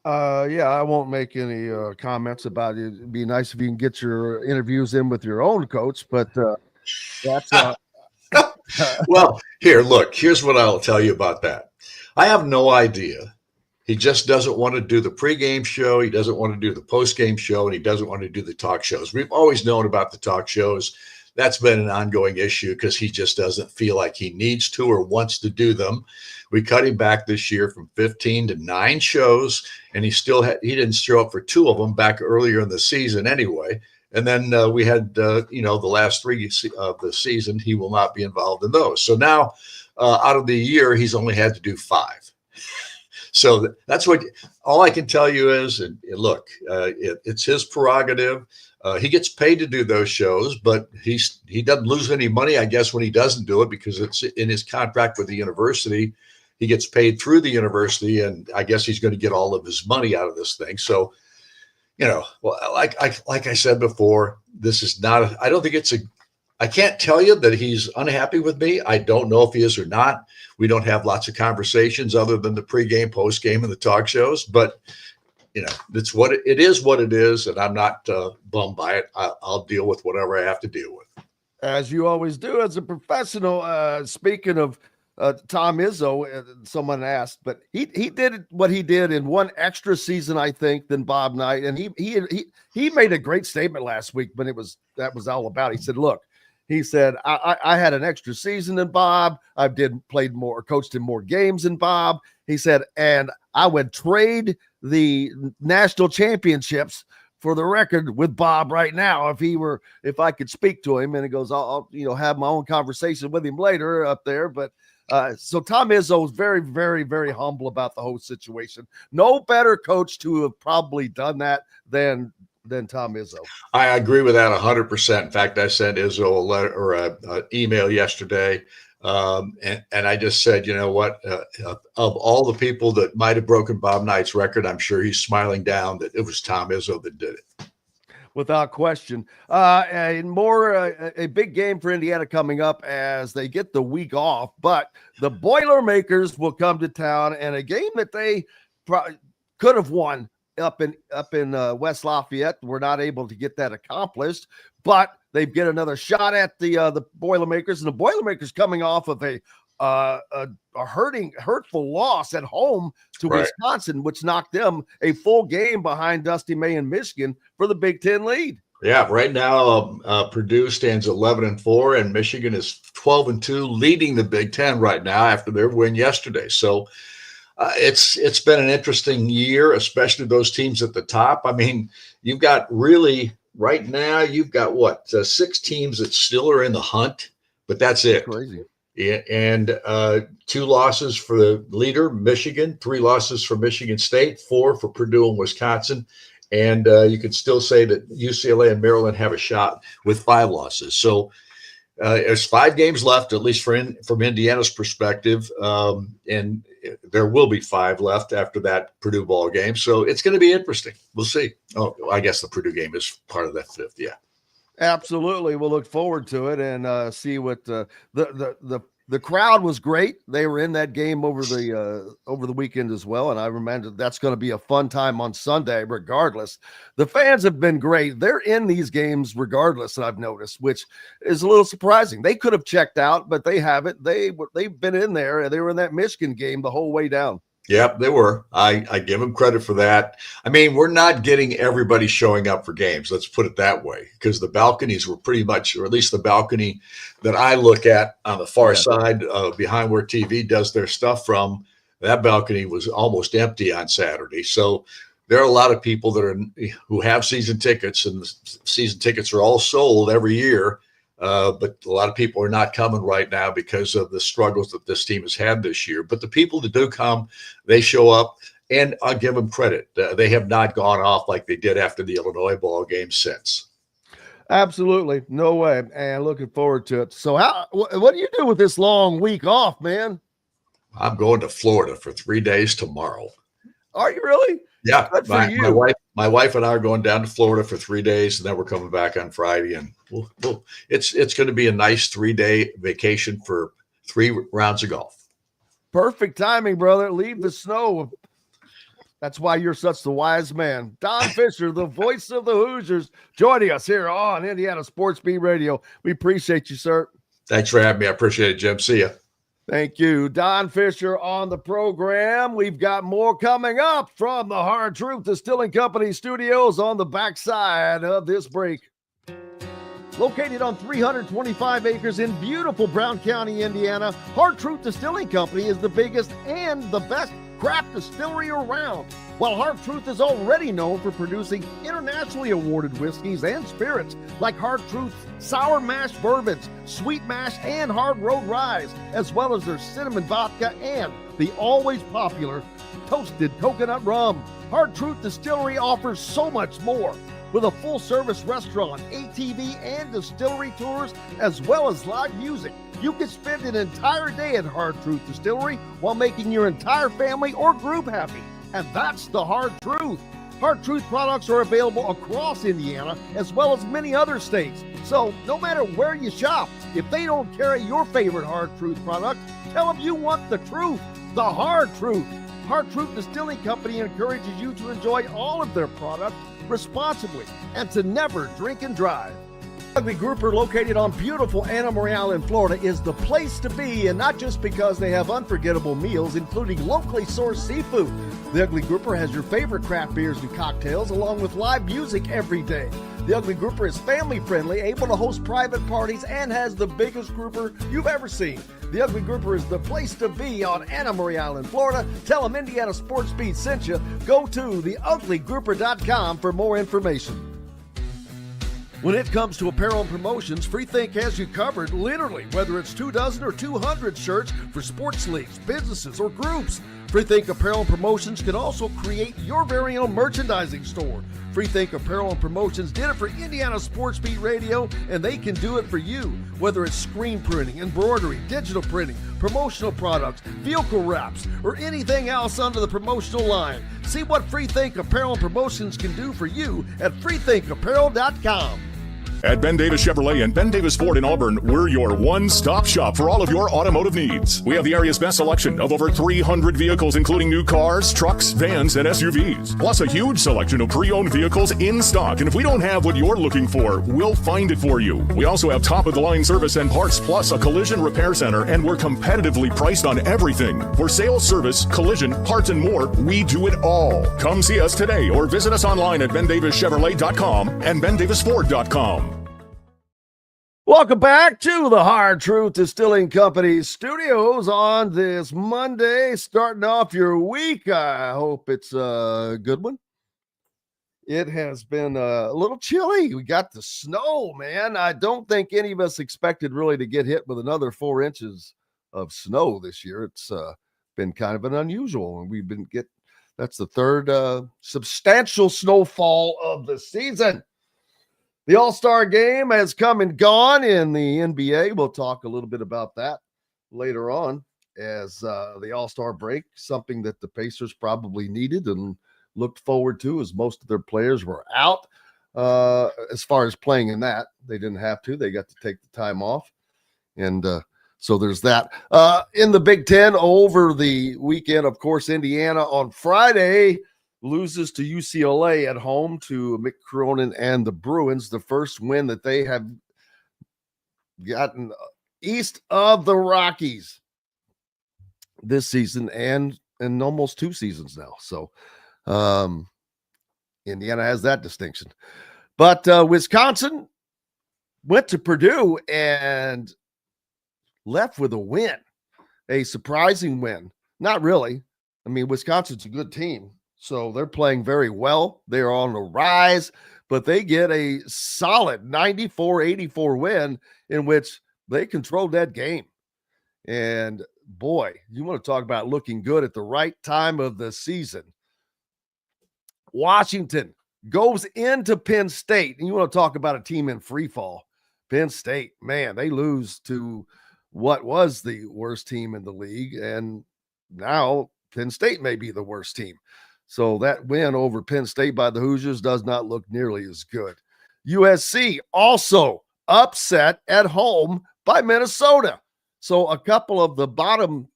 I won't make any comments about it. It'd be nice if you can get your interviews in with your own coach, but that's well, here's what I'll tell you about that. I have no idea. He just doesn't want to do the pregame show. He doesn't want to do the postgame show, and he doesn't want to do the talk shows. We've always known about the talk shows. That's been an ongoing issue because he just doesn't feel like he needs to or wants to do them. We cut him back this year from 15 to 9 shows, and he didn't show up for 2 of them back earlier in the season anyway. And then we had, the last 3 of the season, he will not be involved in those. So now out of the year, he's only had to do 5. So that's all I can tell you is, and look, it's his prerogative. He gets paid to do those shows, but he doesn't lose any money, I guess, when he doesn't do it, because it's in his contract with the university. He gets paid through the university, and I guess he's going to get all of his money out of this thing. So, like I said before, this is not. I don't think I can't tell you that he's unhappy with me. I don't know if he is or not. We don't have lots of conversations other than the pregame, postgame, and the talk shows. But, it's it is what it is, and I'm not bummed by it. I'll deal with whatever I have to deal with. As you always do as a professional. Speaking of Tom Izzo, someone asked, but he did what he did in one extra season, I think, than Bob Knight. And he made a great statement last week when that was all about. He said, look, he said, I had an extra season than Bob. I played more, coached in more games than Bob. He said, and I would trade the national championships for the record with Bob right now, if I could speak to him, and he goes, I'll have my own conversation with him later up there. But so Tom Izzo is very, very, very humble about the whole situation. No better coach to have probably done that than Tom Izzo. I agree with that 100%. In fact, I sent Izzo a letter or an email yesterday. And I just said, you know what, of all the people that might have broken Bob Knight's record, I'm sure he's smiling down that it was Tom Izzo that did it. Without question. A big game for Indiana coming up as they get the week off, but the Boilermakers will come to town, and a game that they could have won up in West Lafayette. We're not able to get that accomplished, but they get another shot at the Boilermakers, and the Boilermakers coming off of a hurtful loss at home to Wisconsin, which knocked them a full game behind Dusty May in Michigan for the Big Ten lead. Yeah, right now Purdue stands 11-4, and Michigan is 12-2, leading the Big Ten right now after their win yesterday. So it's been an interesting year, especially those teams at the top. I mean, you've got really right now you've got 6 teams that still are in the hunt, but that's it. Crazy. Yeah, and 2 losses for the leader, Michigan, 3 losses for Michigan State, 4 for Purdue and Wisconsin. And you could still say that UCLA and Maryland have a shot with 5 losses. So there's 5 games left, at least from Indiana's perspective. And there will be 5 left after that Purdue ball game. So it's going to be interesting. We'll see. Oh, I guess the Purdue game is part of that 5th. Yeah. Absolutely. We'll look forward to it and see what the crowd was great. They were in that game over the weekend as well. And I remember that's going to be a fun time on Sunday, regardless. The fans have been great. They're in these games regardless, I've noticed, which is a little surprising. They could have checked out, but they haven't. They've been in there, and they were in that Michigan game the whole way down. Yep, they were. I give them credit for that. I mean, we're not getting everybody showing up for games. Let's put it that way, because the balconies were pretty much, or at least the balcony that I look at on the far side behind where TV does their stuff from, that balcony was almost empty on Saturday. So there are a lot of people who have season tickets, and the season tickets are all sold every year. But a lot of people are not coming right now because of the struggles that this team has had this year. But the people that do come, they show up, and I'll give them credit. They have not gone off like they did after the Illinois ball game since. Absolutely. No way. And looking forward to it. So what do you do with this long week off, man? I'm going to Florida for 3 days tomorrow. Are you really? Yeah. My wife and I are going down to Florida for 3 days, and then we're coming back on Friday. And it's going to be a nice 3-day vacation for 3 rounds of golf. Perfect timing, brother. Leave the snow. That's why you're such the wise man. Don Fischer, the voice of the Hoosiers, joining us here on Indiana Sports Beat Radio. We appreciate you, sir. Thanks for having me. I appreciate it, Jim. See ya. Thank you. Don Fischer on the program. We've got more coming up from the Hard Truth Distilling Company studios on the backside of this break. Located on 325 acres in beautiful Brown County, Indiana, Hard Truth Distilling Company is the biggest and the best craft distillery around. While Hard Truth is already known for producing internationally awarded whiskeys and spirits like Hard Truth's sour mash bourbons, sweet mash, and hard road ryes, as well as their cinnamon vodka and the always popular toasted coconut rum. Hard Truth Distillery offers so much more. With a full-service restaurant, ATV, and distillery tours, as well as live music, you can spend an entire day at Hard Truth Distillery while making your entire family or group happy. And that's the Hard Truth. Hard Truth products are available across Indiana, as well as many other states. So no matter where you shop, if they don't carry your favorite Hard Truth product, tell them you want the truth, the Hard Truth. Hard Truth Distilling Company encourages you to enjoy all of their products responsibly and to never drink and drive. Ugly Grouper, located on beautiful Anna Maria in Florida, is the place to be, and not just because they have unforgettable meals, including locally sourced seafood. The Ugly Grouper has your favorite craft beers and cocktails, along with live music every day. The Ugly Grouper is family-friendly, able to host private parties, and has the biggest grouper you've ever seen. The Ugly Grouper is the place to be on Anna Marie Island, Florida. Tell them Indiana Sports Beat sent you. Go to theuglygrouper.com for more information. When it comes to apparel and promotions, Freethink has you covered, literally, whether it's 24 or 200 shirts for sports leagues, businesses, or groups. Freethink Apparel and Promotions can also create your very own merchandising store. Freethink Apparel and Promotions did it for Indiana Sports Beat Radio, and they can do it for you. Whether it's screen printing, embroidery, digital printing, promotional products, vehicle wraps, or anything else under the promotional line. See what Freethink Apparel and Promotions can do for you at freethinkapparel.com. At Ben Davis Chevrolet and Ben Davis Ford in Auburn, we're your one-stop shop for all of your automotive needs. We have the area's best selection of over 300 vehicles, including new cars, trucks, vans, and SUVs. Plus a huge selection of pre-owned vehicles in stock. And if we don't have what you're looking for, we'll find it for you. We also have top-of-the-line service and parts, plus a collision repair center, and we're competitively priced on everything. For sales, service, collision, parts, and more, we do it all. Come see us today or visit us online at bendavischevrolet.com and bendavisford.com. Welcome back to the Hard Truth Distilling Company studios on this Monday, starting off your week. I hope it's a good one. It has been a little chilly. We got the snow, man. I don't think any of us expected really to get hit with another 4 inches of snow this year. It's been kind of an unusual, and that's the third substantial snowfall of the season. The All-Star game has come and gone in the NBA. We'll talk a little bit about that later on as the All-Star break, something that the Pacers probably needed and looked forward to as most of their players were out. As far as playing in that, they didn't have to. They got to take the time off. And so there's that. In the Big Ten over the weekend, of course, Indiana on Friday loses to UCLA at home to Mick Cronin and the Bruins, the first win that they have gotten east of the Rockies this season and in almost 2 seasons now. So Indiana has that distinction. But Wisconsin went to Purdue and left with a win, a surprising win. Not really. I mean, Wisconsin's a good team. So they're playing very well. They're on the rise, but they get a solid 94-84 win in which they controlled that game. And boy, you want to talk about looking good at the right time of the season. Washington goes into Penn State, and you want to talk about a team in free fall. Penn State, man, they lose to what was the worst team in the league, and now Penn State may be the worst team. So that win over Penn State by the Hoosiers does not look nearly as good. USC also upset at home by Minnesota. So a couple of the bottom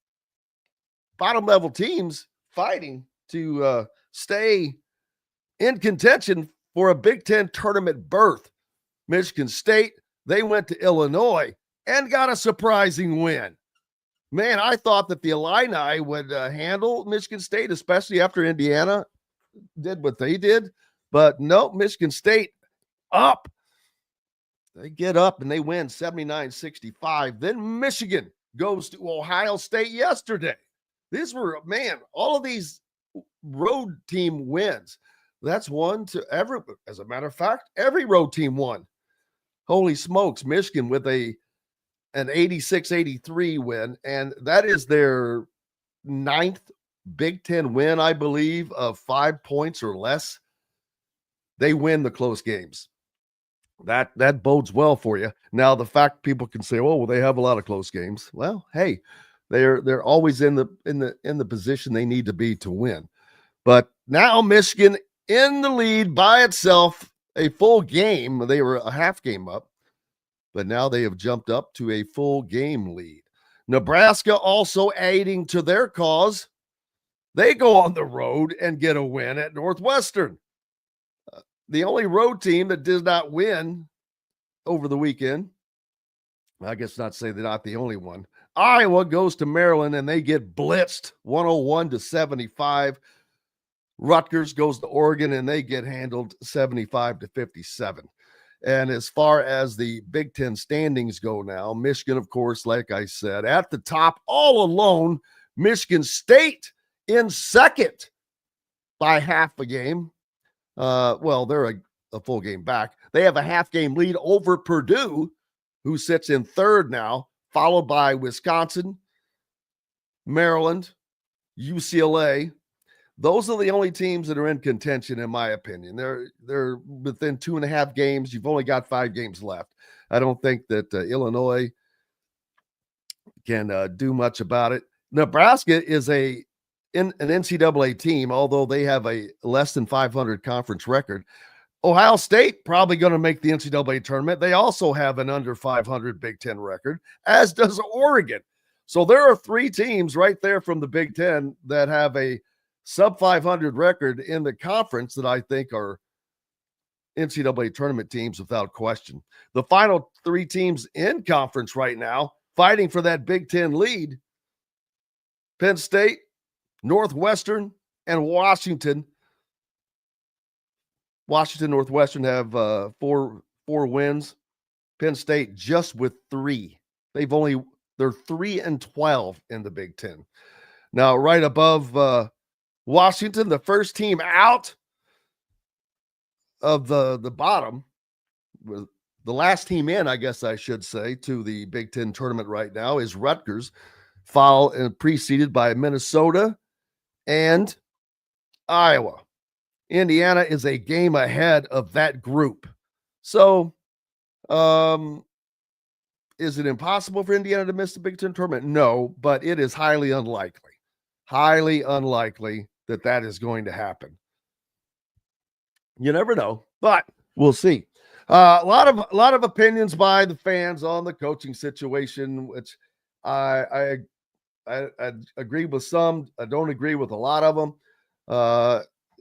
level teams fighting to stay in contention for a Big Ten tournament berth. Michigan State, they went to Illinois and got a surprising win. Man, I thought that the Illini would handle Michigan State, especially after Indiana did what they did. But no, Michigan State up. They get up and they win 79-65. Then Michigan goes to Ohio State yesterday. These were, man, all of these road team wins. That's one to every, as a matter of fact, every road team won. Holy smokes, Michigan with an 86-83 win, and that is their 9th Big Ten win, I believe, of 5 points or less. They win the close games. That bodes well for you. Now, the fact people can say, "Oh, well, they have a lot of close games." Well, hey, they're always in the position they need to be to win. But now Michigan in the lead by itself, a full game. They were a half game up. But now they have jumped up to a full game lead. Nebraska also aiding to their cause. They go on the road and get a win at Northwestern. The only road team that did not win over the weekend, I guess not say they're not the only one. Iowa goes to Maryland and they get blitzed 101-75. Rutgers goes to Oregon and they get handled 75-57. And as far as the Big Ten standings go now, Michigan, of course, like I said, at the top all alone. Michigan State in second by half a game. Well, they're a full game back. They have a half game lead over Purdue, who sits in third now, followed by Wisconsin, Maryland, UCLA. Those are the only teams that are in contention, in my opinion. They're within 2.5 games. You've only got 5 games left. I don't think that Illinois can do much about it. Nebraska is an NCAA team, although they have a less than 500 conference record. Ohio State probably going to make the NCAA tournament. They also have an under 500 Big Ten record, as does Oregon. So there are 3 teams right there from the Big Ten that have a sub 500 record in the conference that I think are NCAA tournament teams without question. The final 3 teams in conference right now fighting for that Big Ten lead: Penn State, Northwestern, and Washington. Northwestern have 4 wins. Penn State just with 3. They're 3-12 in the Big Ten. Now, right above Washington, the first team out of the bottom, the last team in, I guess I should say, to the Big Ten tournament right now is Rutgers, followed and preceded by Minnesota and Iowa. Indiana is a game ahead of that group. So, is it impossible for Indiana to miss the Big Ten tournament? No, but it is highly unlikely that that is going to happen. You never know, but we'll see. A lot of opinions by the fans on the coaching situation, which I agree with some. I don't agree with a lot of them.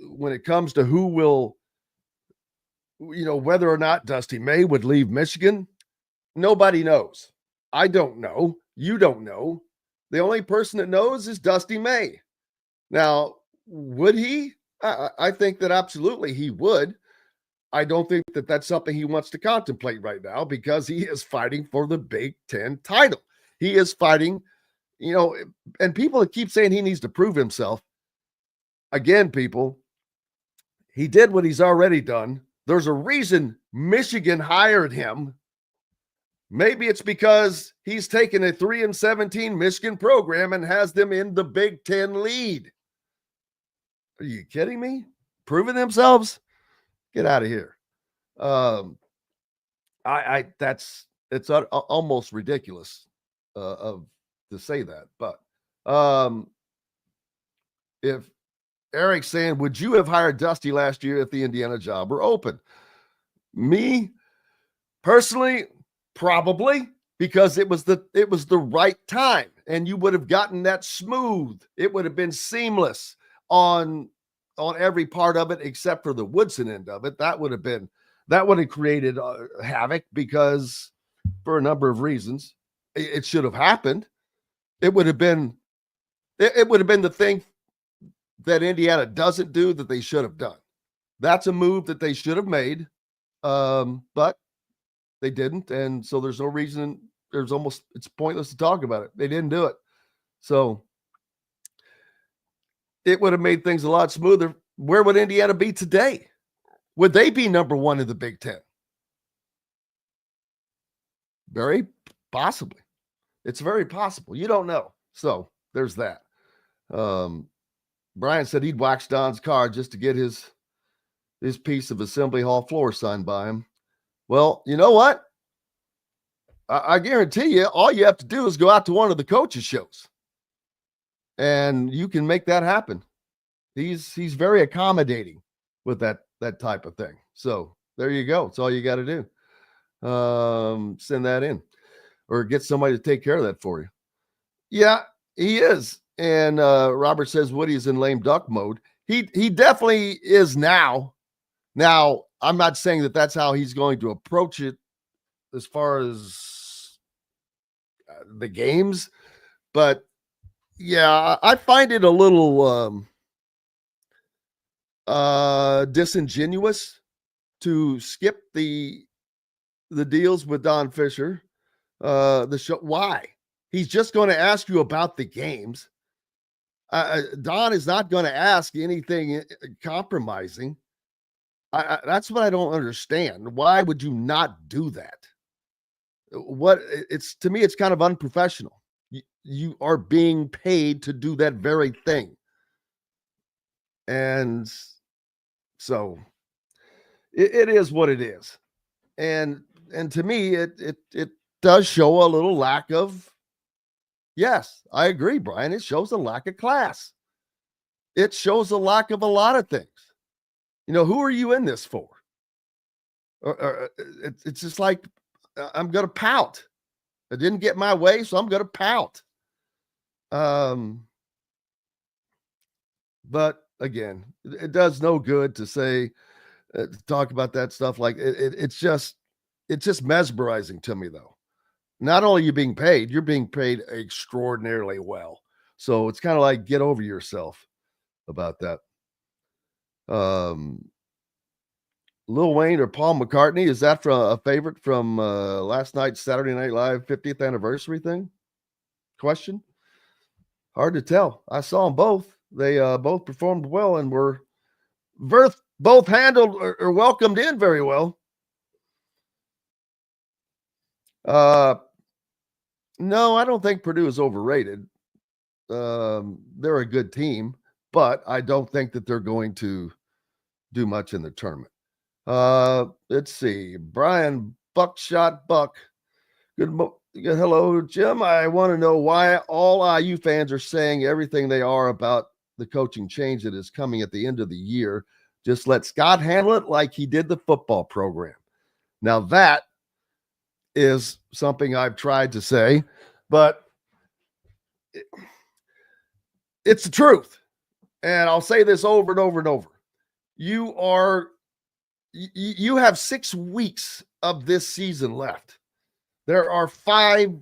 When it comes to who will, whether or not Dusty May would leave Michigan, nobody knows. I don't know. You don't know. The only person that knows is Dusty May. Now, would he? I think that absolutely he would. I don't think that that's something he wants to contemplate right now, because he is fighting for the Big Ten title. He is fighting, and people that keep saying he needs to prove himself. Again, people, he did what he's already done. There's a reason Michigan hired him. Maybe it's because he's taken a 3-17 Michigan program and has them in the Big Ten lead. Are you kidding me? Proving themselves? Get out of here. It's almost ridiculous to say that. But if Eric's saying, would you have hired Dusty last year if the Indiana job were open? Me personally, probably, because it was the right time, and you would have gotten that smooth. It would have been seamless on every part of it except for the Woodson end of it. That would have created havoc, because for a number of reasons it should have happened. It would have been the thing that Indiana doesn't do that they should have done. That's a move that they should have made, but they didn't, and so there's no reason. It's pointless to talk about it. They didn't do it, so it would have made things a lot smoother. Where would Indiana be today? Would they be number 1 in the Big Ten? Very possibly. It's very possible. You don't know. So there's that. Brian said he'd wax Don's car just to get his piece of Assembly Hall floor signed by him. Well, you know what? I guarantee you, all you have to do is go out to one of the coaches' shows, and you can make that happen. He's very accommodating with that type of thing. So there you go. It's all you got to do. Send that in, or get somebody to take care of that for you. Yeah, he is. And Robert says Woody's in lame duck mode. He definitely is now. Now, I'm not saying that that's how he's going to approach it as far as the games, but yeah, I find it a little disingenuous to skip the the deals with Don Fischer. The show, why? He's just going to ask you about the games. Don is not going to ask anything compromising. That's what I don't understand. Why would you not do that? To me, it's kind of unprofessional. You are being paid to do that very thing. And so it is what it is. And to me, it does show a little lack of, yes, I agree, Brian. It shows a lack of class. It shows a lack of a lot of things. Who are you in this for? It's just like, I'm going to pout. I didn't get my way, so I'm going to pout. But again, it does no good to say, talk about that stuff. Like it's just mesmerizing to me, though. Not only are you being paid, you're being paid extraordinarily well. So it's kind of like, get over yourself about that. Lil Wayne or Paul McCartney, is that from a favorite from last night's Saturday Night Live 50th anniversary thing? Question. Hard to tell. I saw them both. They both performed well and were both handled or welcomed in very well. No, I don't think Purdue is overrated. They're a good team, but I don't think that they're going to do much in the tournament. Let's see. Brian Buckshot Buck. Hello, Jim. I want to know why all IU fans are saying everything they are about the coaching change that is coming at the end of the year. Just let Scott handle it like he did the football program. Now that is something I've tried to say, but it's the truth. And I'll say this over and over and over. You have 6 weeks of this season left. There are 5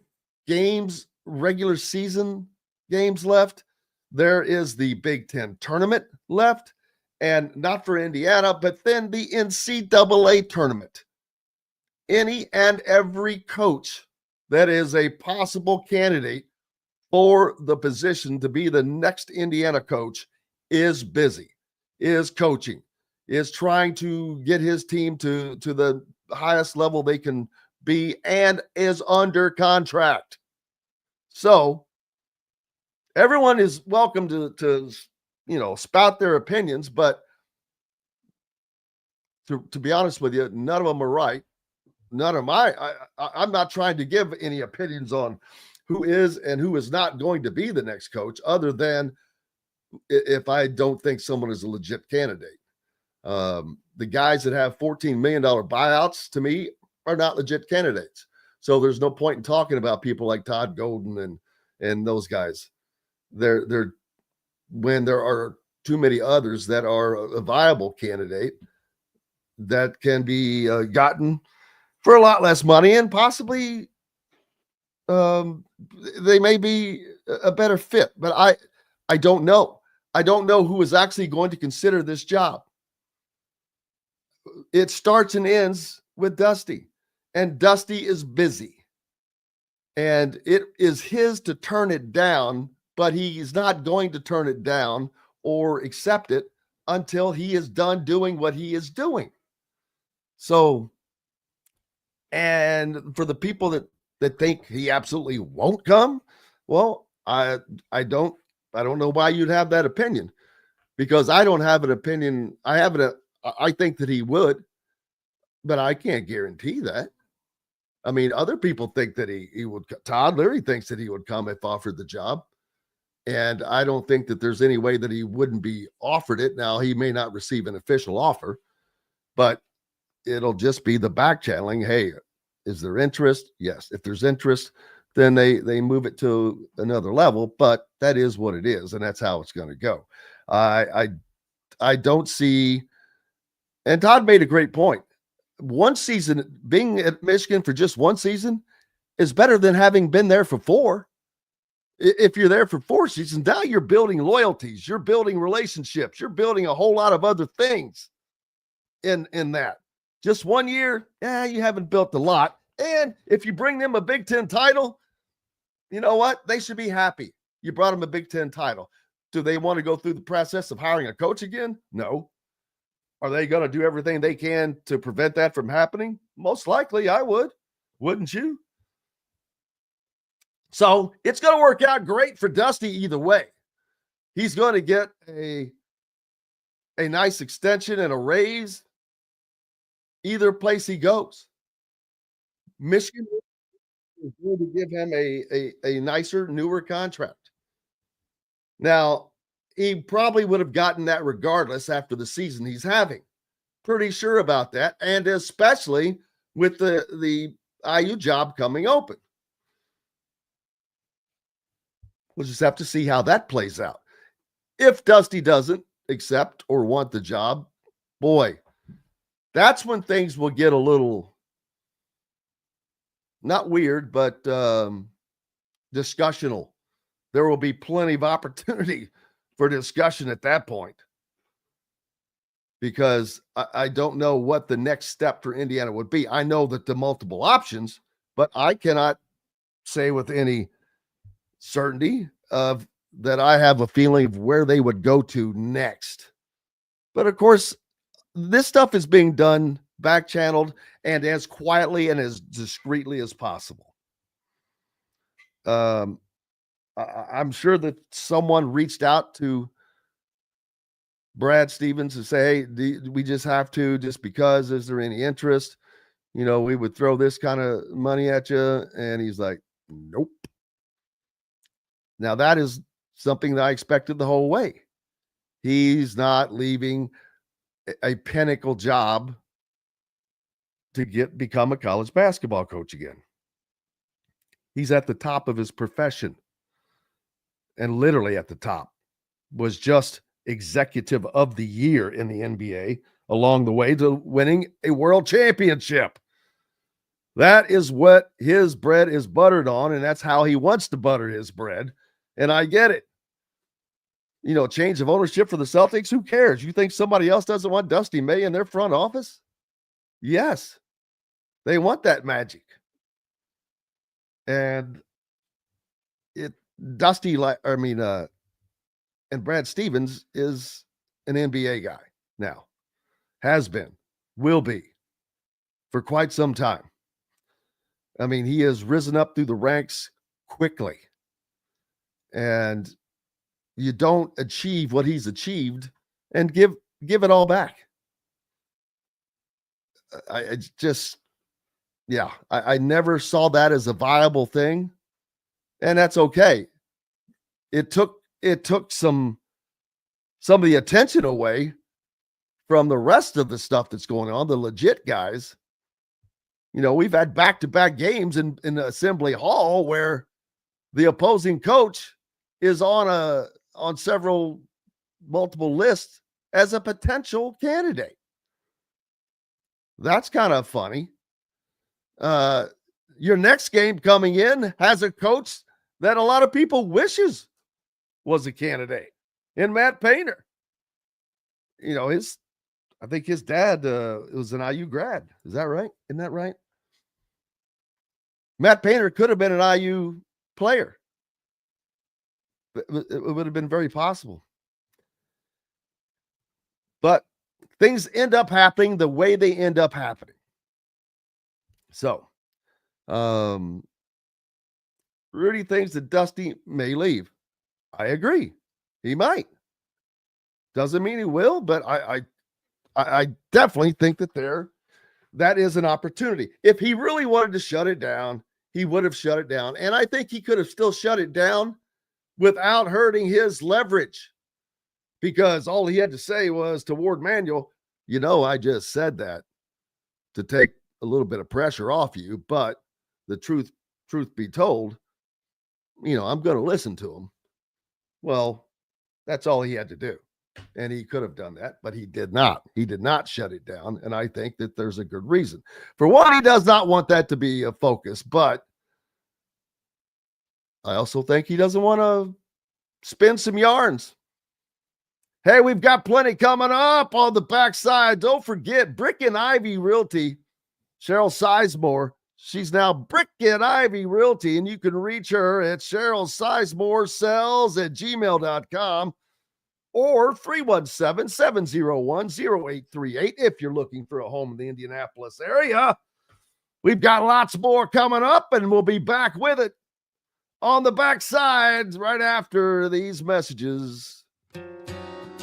games, regular season games left. There is the Big Ten tournament left, and not for Indiana, but then the NCAA tournament. Any and every coach that is a possible candidate for the position to be the next Indiana coach is busy, is coaching, is trying to get his team to the highest level they can be, and is under contract. So everyone is welcome to spout their opinions, but to be honest with you, none of them are right. None of I'm not trying to give any opinions on who is and who is not going to be the next coach, other than if I don't think someone is a legit candidate. The guys that have $14 million buyouts, to me, are not legit candidates. So there's no point in talking about people like Todd Golden and those guys. They're when there are too many others that are a viable candidate that can be gotten for a lot less money, and possibly they may be a better fit. But I don't know. I don't know who is actually going to consider this job. It starts and ends with Dusty, and Dusty is busy, and it is his to turn it down, but he is not going to turn it down or accept it until he is done doing what he is doing. So, and for the people that think he absolutely won't come, well, I don't know why you'd have that opinion, because I don't have an opinion. I think that he would, but I can't guarantee that. I mean, other people think that he would. Todd Leary thinks that he would come if offered the job. And I don't think that there's any way that he wouldn't be offered it. Now, he may not receive an official offer, but it'll just be the back channeling. Hey, is there interest? Yes. If there's interest, then they move it to another level, but that is what it is. And that's how it's going to go. I don't see, and Todd made a great point. One season, being at Michigan for just one season is better than having been there for 4. If you're there for 4 seasons, now you're building loyalties, you're building relationships, you're building a whole lot of other things in that. Just 1 year, you haven't built a lot. And if you bring them a Big Ten title, you know what? They should be happy. You brought them a Big Ten title. Do they want to go through the process of hiring a coach again? No. Are they going to do everything they can to prevent that from happening? Most likely I would. Wouldn't you? So it's going to work out great for Dusty either way. He's going to get a nice extension and a raise either place he goes. Michigan is going to give him a nicer, newer contract. Now, he probably would have gotten that regardless after the season he's having. Pretty sure about that, and especially with the IU job coming open. We'll just have to see how that plays out. If Dusty doesn't accept or want the job, boy, that's when things will get a little, not weird, but discussional. There will be plenty of opportunity for discussion at that point, because I don't know what the next step for Indiana would be. I know that the multiple options, but I cannot say with any certainty of that I have a feeling of where they would go to next. But of course, this stuff is being done back channeled and as quietly and as discreetly as possible. I'm sure that someone reached out to Brad Stevens to say, hey, we just have to, just because, is there any interest? You know, we would throw this kind of money at you. And he's like, nope. Now that is something that I expected the whole way. He's not leaving a pinnacle job to become a college basketball coach again. He's at the top of his profession, and literally at the top. Was just executive of the year in the NBA along the way to winning a world championship. That is what his bread is buttered on, and that's how he wants to butter his bread. And I get it. You know, change of ownership for the Celtics, who cares? You think somebody else doesn't want Dusty May in their front office? Yes. They want that magic. And Dusty, and Brad Stevens is an NBA guy now. Has been, will be for quite some time. I mean, he has risen up through the ranks quickly. And you don't achieve what he's achieved and give it all back. I never saw that as a viable thing. And that's okay. It took some of the attention away from the rest of the stuff that's going on, the legit guys. You know, we've had back-to-back games in the Assembly Hall where the opposing coach is on multiple lists as a potential candidate. That's kind of funny. Your next game coming in has a coach that a lot of people wishes was a candidate in Matt Painter. You know, I think his dad was an IU grad. Is that right? Isn't that right? Matt Painter could have been an IU player. It would have been very possible. But things end up happening the way they end up happening. So, Rudy thinks that Dusty may leave. I agree. He might. Doesn't mean he will, but I definitely think that is an opportunity. If he really wanted to shut it down, he would have shut it down. And I think he could have still shut it down without hurting his leverage, because all he had to say was to Ward Manuel, you know, I just said that to take a little bit of pressure off you, but the truth be told, you know, I'm going to listen to him. Well, that's all he had to do. And he could have done that, but he did not. He did not shut it down. And I think that there's a good reason. For one, he does not want that to be a focus, but I also think he doesn't want to spin some yarns. Hey, we've got plenty coming up on the backside. Don't forget Brick and Ivy Realty. Cheryl Sizemore. She's now Brick and Ivy Realty, and you can reach her at CherylSizemore@gmail.com or 317-701-0838 if you're looking for a home in the Indianapolis area. We've got lots more coming up, and we'll be back with it on the backside right after these messages.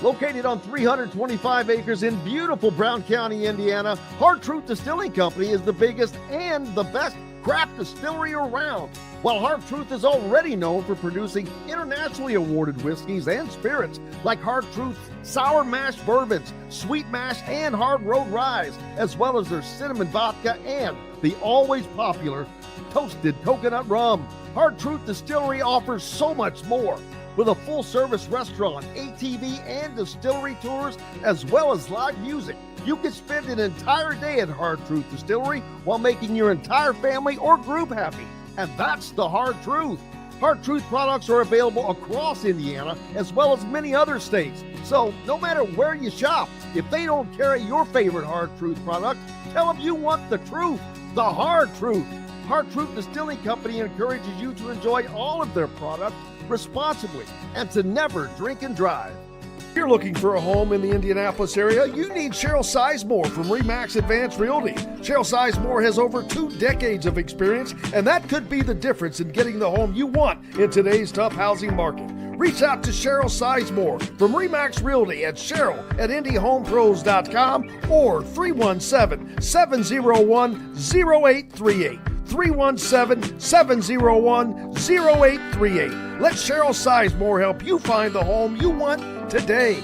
Located on 325 acres in beautiful Brown County, Indiana, Hard Truth Distilling Company is the biggest and the best craft distillery around. While Hard Truth is already known for producing internationally awarded whiskeys and spirits like Hard Truth's sour mash bourbons, sweet mash, and hard road rye, as well as their cinnamon vodka and the always popular toasted coconut rum. Hard Truth Distillery offers so much more. With a full-service restaurant, ATV, and distillery tours, as well as live music, you can spend an entire day at Hard Truth Distillery while making your entire family or group happy. And that's the Hard Truth. Hard Truth products are available across Indiana, as well as many other states. So no matter where you shop, if they don't carry your favorite Hard Truth product, tell them you want the truth, the Hard Truth. Hard Truth Distilling Company encourages you to enjoy all of their products responsibly and to never drink and drive. If you're looking for a home in the Indianapolis area, you need Cheryl Sizemore from RE/MAX Advanced Realty. Cheryl Sizemore has over 2 decades of experience, and that could be the difference in getting the home you want in today's tough housing market. Reach out to Cheryl Sizemore from RE/MAX Realty at Cheryl@IndyHomePros.com or 317-701-0838. 317-701-0838. Let Cheryl Sizemore help you find the home you want today.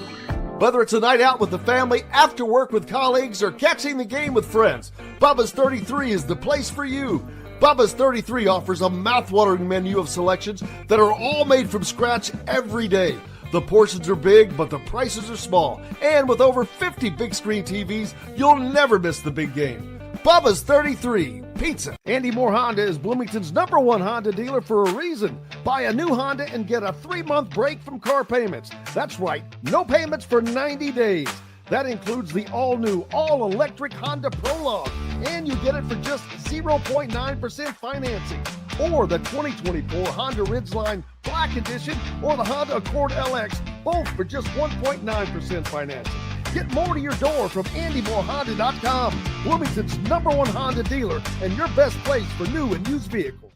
Whether it's a night out with the family, after work with colleagues, or catching the game with friends, Bubba's 33 is the place for you. Bubba's 33 offers a mouthwatering menu of selections that are all made from scratch every day. The portions are big, but the prices are small. And with over 50 big screen TVs, you'll never miss the big game. Bubba's 33 Pizza. Andy Moore Honda is Bloomington's #1 Honda dealer for a reason. Buy a new Honda and get a 3-month break from car payments. That's right, no payments for 90 days. That includes the all-new, all-electric Honda Prologue, and you get it for just 0.9% financing. Or the 2024 Honda Ridgeline Black Edition or the Honda Accord LX, both for just 1.9% financing. Get more to your door from AndyMooreHonda.com, Bloomington's #1 Honda dealer and your best place for new and used vehicles.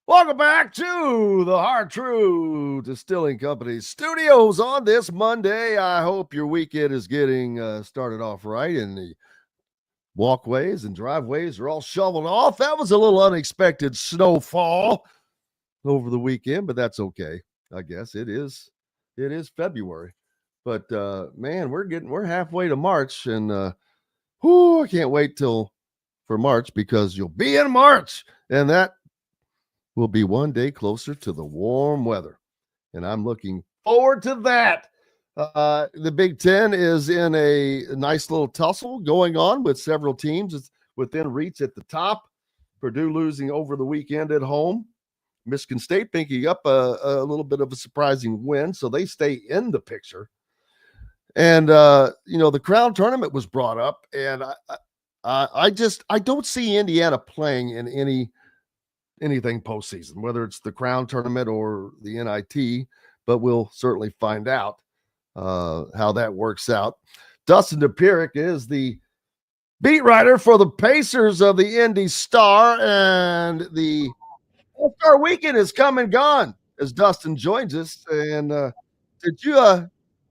Welcome back to the Hard Truth Distilling Company studios on this Monday. I hope your weekend is getting started off right and the walkways and driveways are all shoveled off. That was a little unexpected snowfall over the weekend, but that's okay. I guess it is February. But man, we're halfway to March, and I can't wait for March because you'll be in March, and that will be one day closer to the warm weather, and I'm looking forward to that. The Big Ten is in a nice little tussle going on with several teams within reach at the top. Purdue losing over the weekend at home. Michigan State picking up a little bit of a surprising win, so they stay in the picture. And, the Crown Tournament was brought up, and I don't see Indiana playing in anything postseason, whether it's the Crown Tournament or the NIT, but we'll certainly find out how that works out. Dustin Dopirak is the beat writer for the Pacers of the Indy Star, and the All-Star Weekend is come and gone as Dustin joins us. And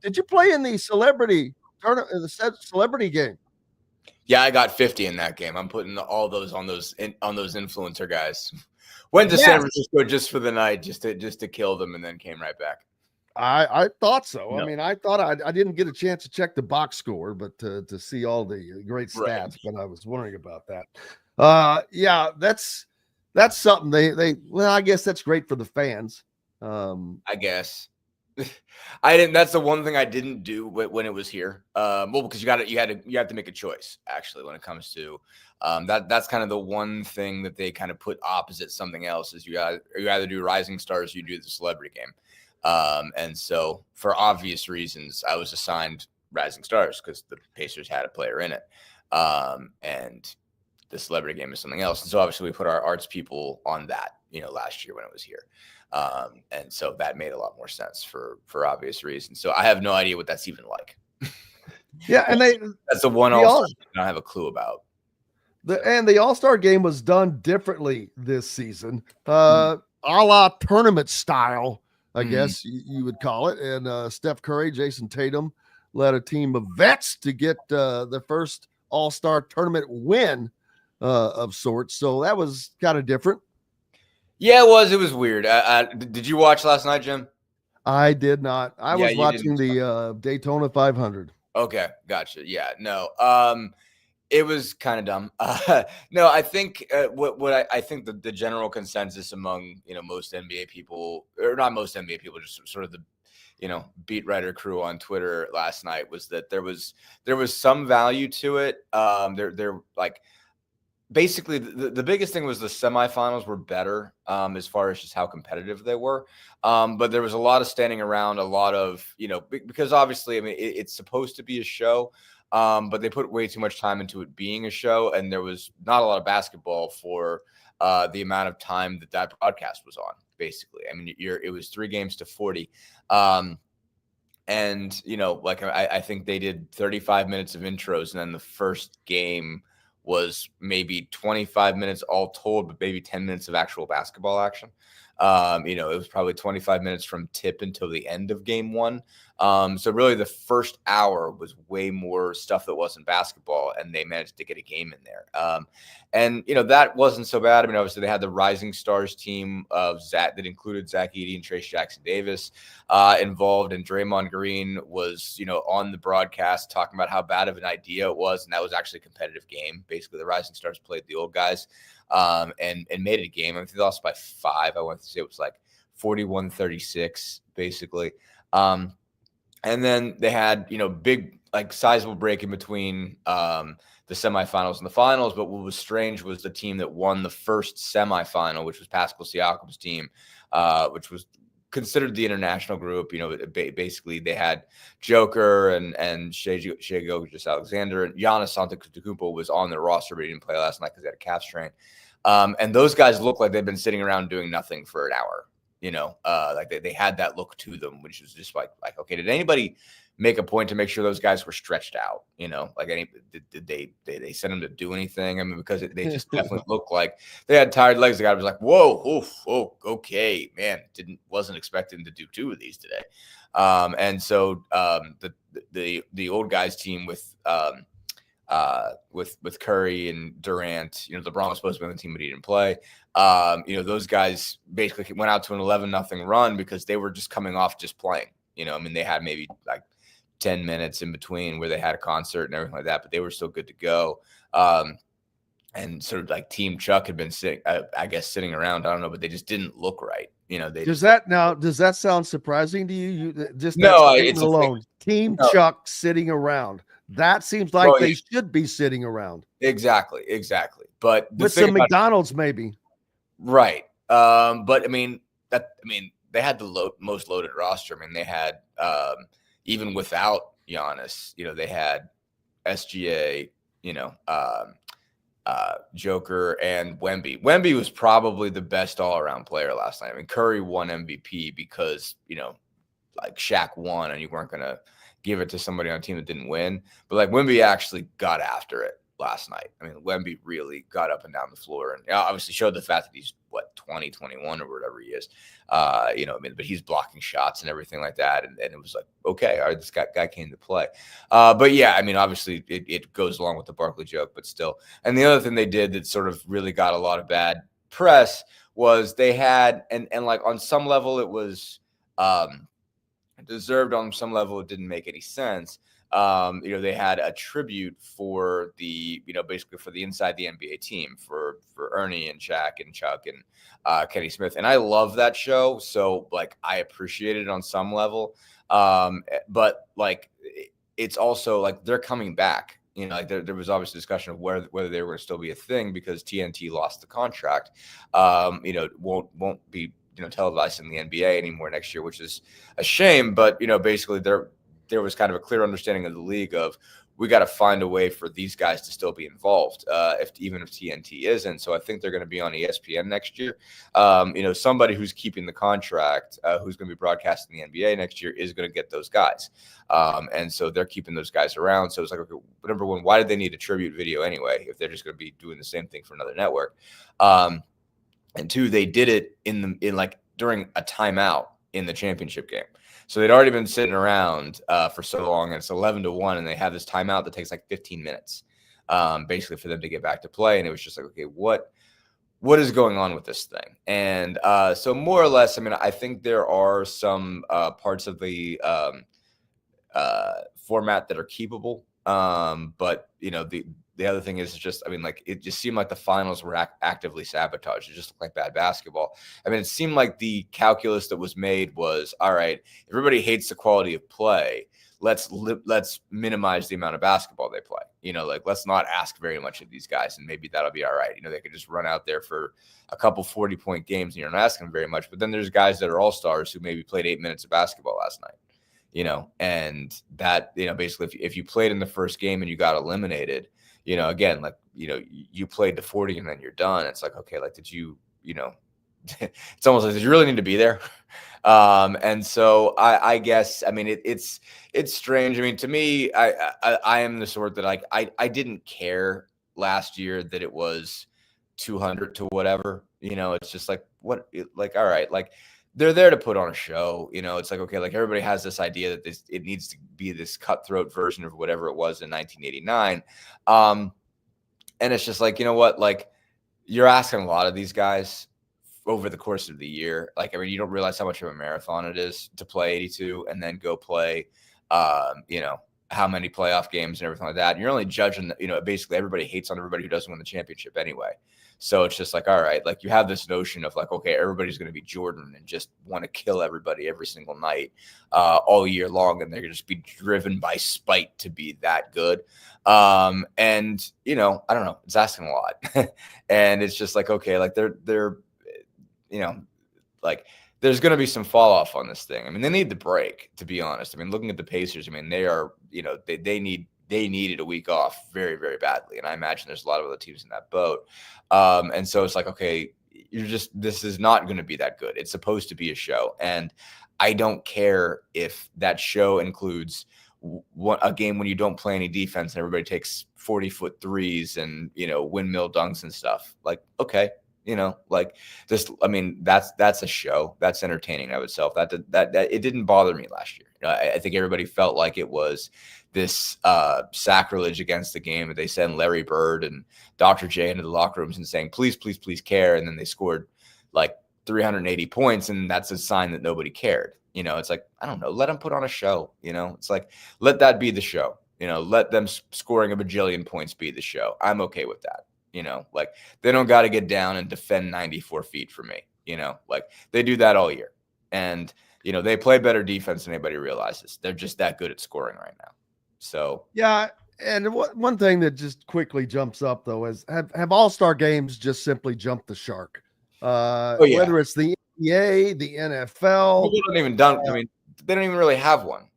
did you play in the celebrity tournament, the celebrity game? Yeah, I got 50 in that game. I'm putting all those on those influencer guys. Went to San Francisco just for the night, just to kill them, and then came right back. I thought so. No. I mean, I thought I didn't get a chance to check the box score, but to see all the great stats. Right. But I was wondering about that. Yeah, that's something well, I guess that's great for the fans. I guess. I didn't. That's the one thing I didn't do when it was here. Well, because you have to make a choice actually when it comes to that's kind of the one thing that they kind of put opposite something else is you either do Rising Stars or you do the celebrity game. And so for obvious reasons, I was assigned Rising Stars because the Pacers had a player in it. And the celebrity game is something else. And so obviously we put our arts people on that, last year when it was here. And so that made a lot more sense for obvious reasons. So I have no idea what that's even like. Yeah. And that's the one I don't have a clue about. The All-Star game was done differently this season, a la tournament style, I guess you would call it. And Steph Curry, Jason Tatum led a team of vets to get the first All-Star tournament win of sorts. So that was kind of different. Yeah, it was. It was weird. Did you watch last night, Jim? I did not. I was watching the Daytona 500. Okay, gotcha. Yeah, no. It was kind of dumb. No, I think I think the general consensus among most NBA people, or not most NBA people, just sort of the beat writer crew on Twitter last night, was that there was some value to it. They're like, basically the biggest thing was the semifinals were better as far as just how competitive they were. But there was a lot of standing around, a lot of, because obviously, I mean, it's supposed to be a show, but they put way too much time into it being a show. And there was not a lot of basketball for the amount of time that broadcast was on, basically. I mean, it was 3 games to 40. And, like I think they did 35 minutes of intros, and then the first game was maybe 25 minutes all told, but maybe 10 minutes of actual basketball action. It was probably 25 minutes from tip until the end of game 1. So really the first hour was way more stuff that wasn't basketball, and they managed to get a game in there. And that wasn't so bad. I mean, obviously they had the Rising Stars team of Zach that included Zach Edey and Trace Jackson Davis involved, and Draymond Green was, on the broadcast talking about how bad of an idea it was, and that was actually a competitive game. Basically, the Rising Stars played the old guys and made it a game. I think they lost by 5. I want to say it was like 41-36, basically. And then they had, big, like, sizable break in between the semifinals and the finals. But what was strange was the team that won the first semifinal, which was Pascal Siakam's team, which was considered the international group. Basically they had Joker and Shai Gilgeous-Alexander, and Giannis Antetokounmpo was on their roster, but he didn't play last night because he had a calf strain. And those guys look like they've been sitting around doing nothing for an hour. Like they had that look to them, which was just like, okay, did anybody make a point to make sure those guys were stretched out? Did they send them to do anything? I mean, because they just definitely looked like they had tired legs. The guy was like, whoa, okay, man, wasn't expecting to do 2 of these today. And so the old guys team with Curry and Durant, LeBron was supposed to be on the team, but he didn't play. Those guys basically went out to an 11-0 run because they were just coming off just playing. I mean, they had maybe like 10 minutes in between where they had a concert and everything like that, but they were still good to go. And sort of like Team Chuck had been sitting around. I don't know, but they just didn't look right. Does that sound surprising to you? It's alone. Team Chuck sitting around. That seems like they should be sitting around. Exactly. But with some McDonald's, maybe. Right. But I mean, they had the most loaded roster. I mean, they had, even without Giannis, they had SGA, Joker and Wemby. Wemby was probably the best all-around player last night. I mean, Curry won MVP because, like Shaq won and you weren't going to give it to somebody on a team that didn't win. But like Wemby actually got after it last night. I mean, Wemby really got up and down the floor and obviously showed the fact that he's 20, 21 or whatever he is. But he's blocking shots and everything like that. And it was like, okay, all right, this guy came to play. But yeah, I mean, obviously it goes along with the Barkley joke, but still. And the other thing they did that sort of really got a lot of bad press was they had, and like on some level it was deserved, on some level it didn't make any sense. They had a tribute for the, basically for the Inside the NBA team for Ernie and Shaq and Chuck and Kenny Smith. And I love that show. So like, I appreciate it on some level. But like, it's also like they're coming back. Like there was obviously discussion of whether they were going to still be a thing because TNT lost the contract. Won't be televised in the NBA anymore next year, which is a shame. But, basically there was kind of a clear understanding of the league of, we got to find a way for these guys to still be involved, even if TNT isn't. So I think they're going to be on ESPN next year. Somebody who's keeping the contract, who's going to be broadcasting the NBA next year, is going to get those guys. And so they're keeping those guys around. So it's like, okay, number one, why did they need a tribute video anyway if they're just going to be doing the same thing for another network? And two, they did it during a timeout in the championship game. So they'd already been sitting around for so long, and it's 11-1, and they have this timeout that takes like 15 minutes, basically for them to get back to play. And it was just like, okay, what is going on with this thing? And so more or less, I think there are some parts of the format that are keepable, but the other thing is just, it just seemed like the finals were actively sabotaged. It just looked like bad basketball. It seemed like the calculus that was made was, all right, everybody hates the quality of play. Let's minimize the amount of basketball they play. Let's not ask very much of these guys, and maybe that'll be all right. They could just run out there for a couple 40-point games, and you're not asking very much. But then there's guys that are all-stars who maybe played 8 minutes of basketball last night, and that, basically if you played in the first game and you got eliminated, again, you played to 40 and then you're done. It's like, okay, did you, it's almost like, did you really need to be there? And so I guess, it's strange. To me, I am the sort that I didn't care last year that it was 200 to whatever, it's just like, all right, they're there to put on a show. It's like, okay, everybody has this idea that it needs to be this cutthroat version of whatever it was in 1989. And it's just like, you're asking a lot of these guys over the course of the year. You don't realize how much of a marathon it is to play 82 and then go play, how many playoff games and everything like that. And you're only judging, basically everybody hates on everybody who doesn't win the championship anyway. So it's just like, all right, you have this notion of okay, everybody's going to be Jordan and just want to kill everybody every single night all year long. And they're going to just be driven by spite to be that good. And, I don't know, it's asking a lot. And it's just like, okay, they're there's going to be some fall off on this thing. They need the break, to be honest. Looking at the Pacers, they are, they needed a week off very, very badly. And I imagine there's a lot of other teams in that boat. And so it's like, okay, this is not going to be that good. It's supposed to be a show. And I don't care if that show includes a game when you don't play any defense and everybody takes 40-foot threes and, windmill dunks and stuff. Okay. That's a show. That's entertaining of itself. That it didn't bother me last year. I think everybody felt like it was this sacrilege against the game that they send Larry Bird and Dr. J into the locker rooms and saying, please, please, please care. And then they scored 380 points. And that's a sign that nobody cared. It's like, I don't know, let them put on a show. It's like, let that be the show. Let them scoring a bajillion points be the show. I'm okay with that. They don't got to get down and defend 94 feet for me. They do that all year. And, they play better defense than anybody realizes. They're just that good at scoring right now. So, yeah. And one thing that just quickly jumps up, though, is have all-star games just simply jumped the shark? Whether it's the NBA, the NFL. They don't even really have one.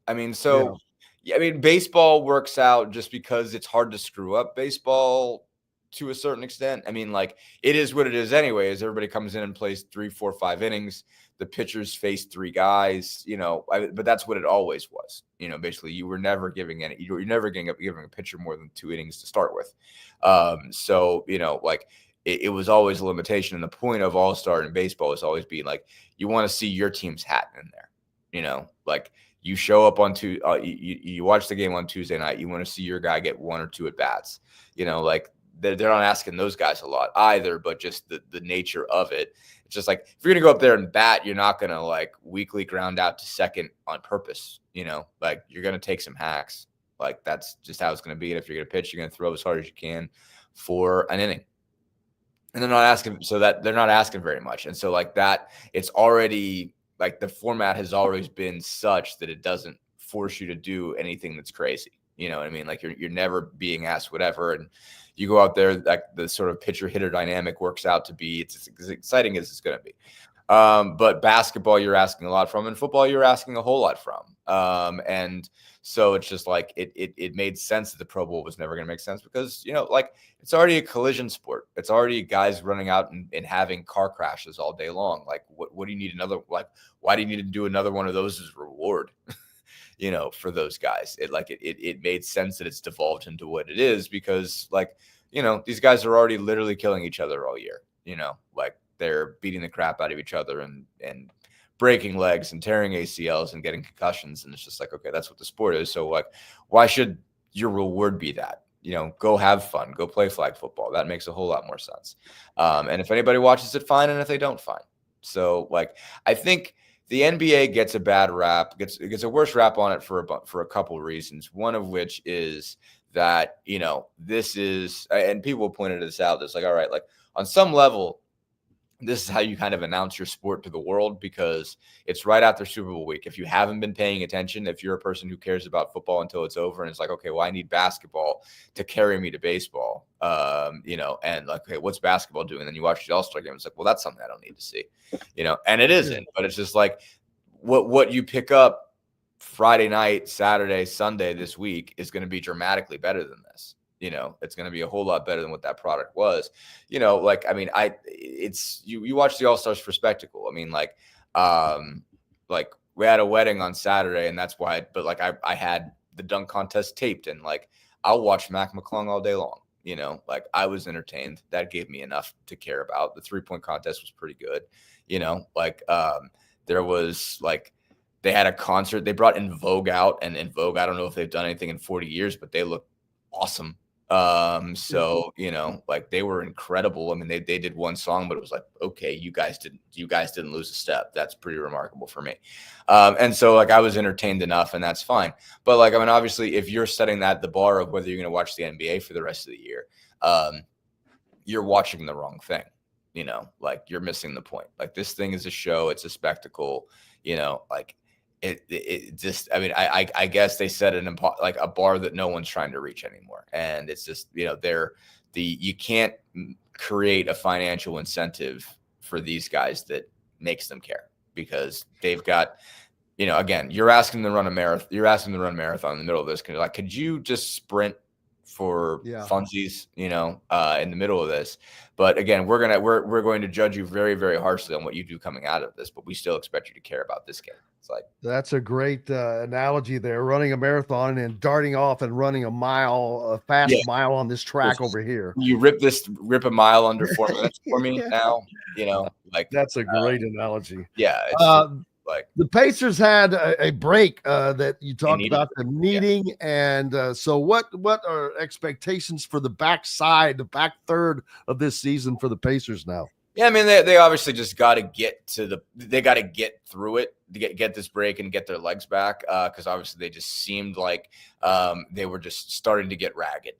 Baseball works out just because it's hard to screw up baseball to a certain extent. It is what it is anyways. Everybody comes in and plays 3, 4, 5 innings. The pitchers face 3 guys, but that's what it always was. Basically you were never giving you're never giving a pitcher more than 2 innings to start with. So, it was always a limitation. And the point of all-star in baseball is always being you want to see your team's hat in there, you show up on you watch the game on Tuesday night. You want to see your guy get 1 or 2 at bats, they're not asking those guys a lot either, but just the nature of it. It's just if you're going to go up there and bat, you're not going to weakly ground out to second on purpose. You're going to take some hacks. That's just how it's going to be. And if you're going to pitch, you're going to throw as hard as you can for an inning. And they're not asking, they're not asking very much. And so that, it's already the format has always been such that it doesn't force you to do anything that's crazy. You know what I mean? You're never being asked whatever. And you go out there, the sort of pitcher hitter dynamic works out to be, it's as exciting as it's going to be. But basketball, you're asking a lot from, and football, you're asking a whole lot from. And so it's just like it made sense that the Pro Bowl was never going to make sense because, like it's already a collision sport. It's already guys running out and having car crashes all day long. Like, what do you need another? Like, why do you need to do another one of those as reward? For those guys, it made sense that it's devolved into what it is because, like, these guys are already literally killing each other all year. Like they're beating the crap out of each other and breaking legs and tearing ACLs and getting concussions. And it's just like, okay, that's what the sport is. So like, why should your reward be that? Go have fun, go play flag football. That makes a whole lot more sense. And if anybody watches it, fine. And if they don't, fine. So like, I think the NBA gets a bad rap, gets a worse rap on it for a couple of reasons. One of which is that, this is, and people pointed this out. It's like, all right, like on some level, this is how you kind of announce your sport to the world because it's right after Super Bowl week. If you haven't been paying attention, if you're a person who cares about football until it's over and it's like, okay, well, I need basketball to carry me to baseball, and like, okay, what's basketball doing? And then you watch the All-Star game. It's like, well, that's something I don't need to see, and it isn't, but it's just like what you pick up Friday night, Saturday, Sunday this week is going to be dramatically better than this. It's going to be a whole lot better than what that product was. Like, I mean, you watch the All-Stars for spectacle. I mean, like we had a wedding on Saturday and that's why, but like I had the dunk contest taped and like, I'll watch Mac McClung all day long. Like I was entertained. That gave me enough to care about. The 3-point contest was pretty good. There was like, they had a concert. They brought In Vogue out, and In Vogue, I don't know if they've done anything in 40 years, but they look awesome. So like they were incredible. I mean, they did one song, but it was like, okay, you guys didn't lose a step. That's pretty remarkable for me. And so like I was entertained enough, and that's fine. But like, I mean, obviously, if you're setting the bar of whether you're going to watch the NBA for the rest of the year, you're watching the wrong thing. Like you're missing the point. Like this thing is a show. It's a spectacle. Like. It just, I mean, I guess they set like a bar that no one's trying to reach anymore. And it's just, you can't create a financial incentive for these guys that makes them care because they've got, again, you're asking them to run a marathon. You're asking them to run a marathon in the middle of this. Like, could you just sprint for funsies, in the middle of this? But again, we're going to judge you very, very harshly on what you do coming out of this, but we still expect you to care about this game. It's like, that's a great analogy there, running a marathon and darting off and running a fast mile on this track over here. You rip a mile under 4 minutes for me now, like that's a great analogy. Yeah. It's like the Pacers had a break that you talked about them needing. And so what are expectations for the back third of this season for the Pacers now? Yeah, I mean, they obviously just got to get through it to get this break and get their legs back because obviously they just seemed like they were just starting to get ragged.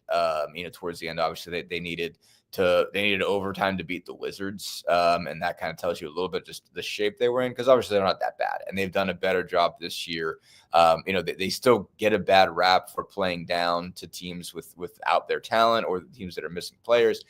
Towards the end, obviously they needed overtime to beat the Wizards, and that kind of tells you a little bit just the shape they were in because obviously they're not that bad and they've done a better job this year. They still get a bad rap for playing down to teams without their talent or the teams that are missing players.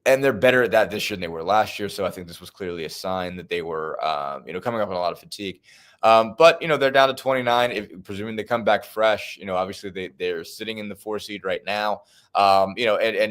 And they're better at that this year than they were last year. So I think this was clearly a sign that they were, coming up on a lot of fatigue. But they're down to 29. Presuming they come back fresh, obviously they're sitting in the 4 seed right now. And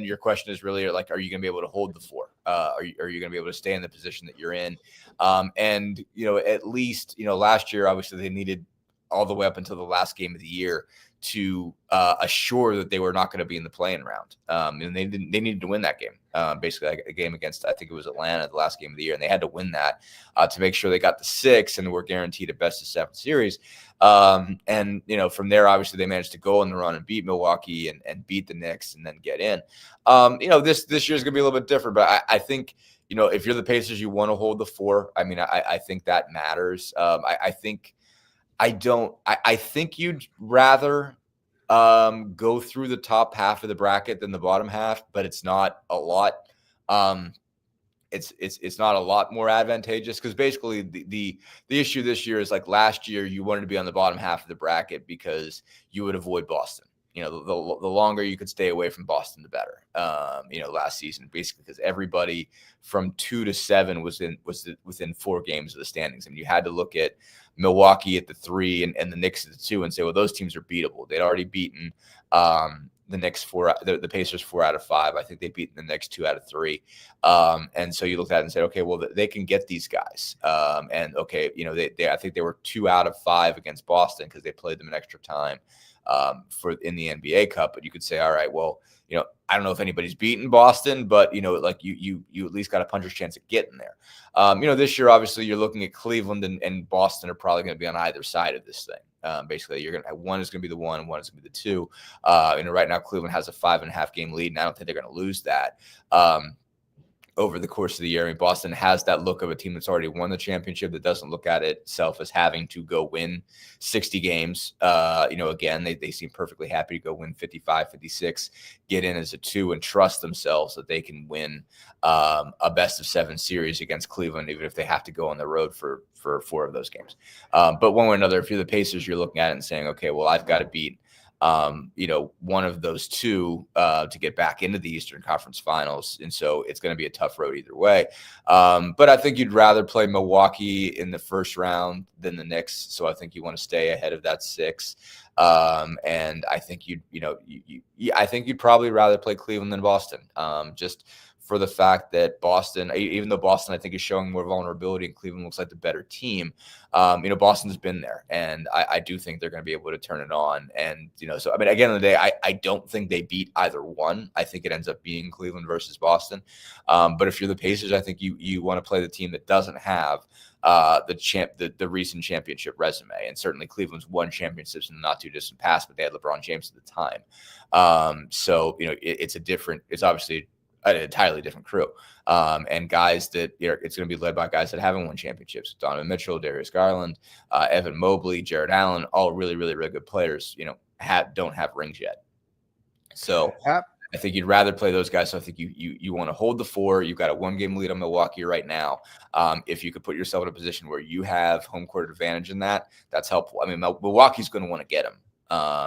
your question is really like, are you going to be able to hold the 4? Are you going to be able to stay in the position that you're in? At least, last year, obviously they needed all the way up until the last game of the year to assure that they were not going to be in the play-in round. And they needed to win that game. Basically like a game against, I think it was Atlanta, the last game of the year. And they had to win that to make sure they got the 6 and were guaranteed a best of 7 series. From there, obviously they managed to go on the run and beat Milwaukee and beat the Knicks and then get in. This year is going to be a little bit different, but I think, if you're the Pacers, you want to hold the 4. I mean, I think that matters. I think you'd rather go through the top half of the bracket than the bottom half, but it's not a lot. It's not a lot more advantageous because basically the issue this year is like last year you wanted to be on the bottom half of the bracket because you would avoid Boston. You know, the longer you could stay away from Boston, the better. You know, last season, basically, because everybody from 2 to 7 was within 4 games of the standings. I mean, you had to look at Milwaukee at the 3 and the Knicks at the 2 and say, well, those teams are beatable. They'd already beaten the Knicks the Pacers 4 out of 5. I think they'd beaten the Knicks 2 out of 3. And so you looked at it and said, okay, well, they can get these guys. And okay, you know, I think they were 2 out of 5 against Boston because they played them an extra time in the NBA Cup. But you could say, all right, well, you know, I don't know if anybody's beaten Boston, but you know, like you at least got a puncher's chance at getting there. You know, this year, obviously, you're looking at Cleveland and Boston are probably going to be on either side of this thing. Basically, you're going to one is going to be the 1, and one is going to be the 2. You know, right now, Cleveland has a 5.5 game lead, and I don't think they're going to lose that. Over the course of the year. I mean, Boston has that look of a team that's already won the championship that doesn't look at itself as having to go win 60 games. You know, again, they seem perfectly happy to go win 55, 56, get in as a 2 and trust themselves that they can win a best of 7 series against Cleveland, even if they have to go on the road for 4 of those games. But one way or another, if you're the Pacers, you're looking at it and saying, okay, well, I've got to beat you know, one of those 2 to get back into the Eastern Conference Finals. And so it's going to be a tough road either way. But I think you'd rather play Milwaukee in the first round than the Knicks. So I think you want to stay ahead of that 6. And I think I think you'd probably rather play Cleveland than Boston. Just for the fact that Boston, even though Boston, I think, is showing more vulnerability and Cleveland looks like the better team, you know, Boston's been there. And I do think they're going to be able to turn it on. And, you know, so, I mean, at the end of the day, I don't think they beat either one. I think it ends up being Cleveland versus Boston. But if you're the Pacers, I think you want to play the team that doesn't have the recent championship resume. And certainly Cleveland's won championships in the not too distant past, but they had LeBron James at the time. So, you know, it's obviously an entirely different crew. And guys that, you know, it's going to be led by guys that haven't won championships. Donovan Mitchell, Darius Garland, Evan Mobley, Jared Allen, all really, really, really good players, you know, don't have rings yet. So I think you'd rather play those guys. So I think you want to hold the 4. You've got a 1-game lead on Milwaukee right now. If you could put yourself in a position where you have home court advantage in that's helpful. I mean, Milwaukee's going to want to get him.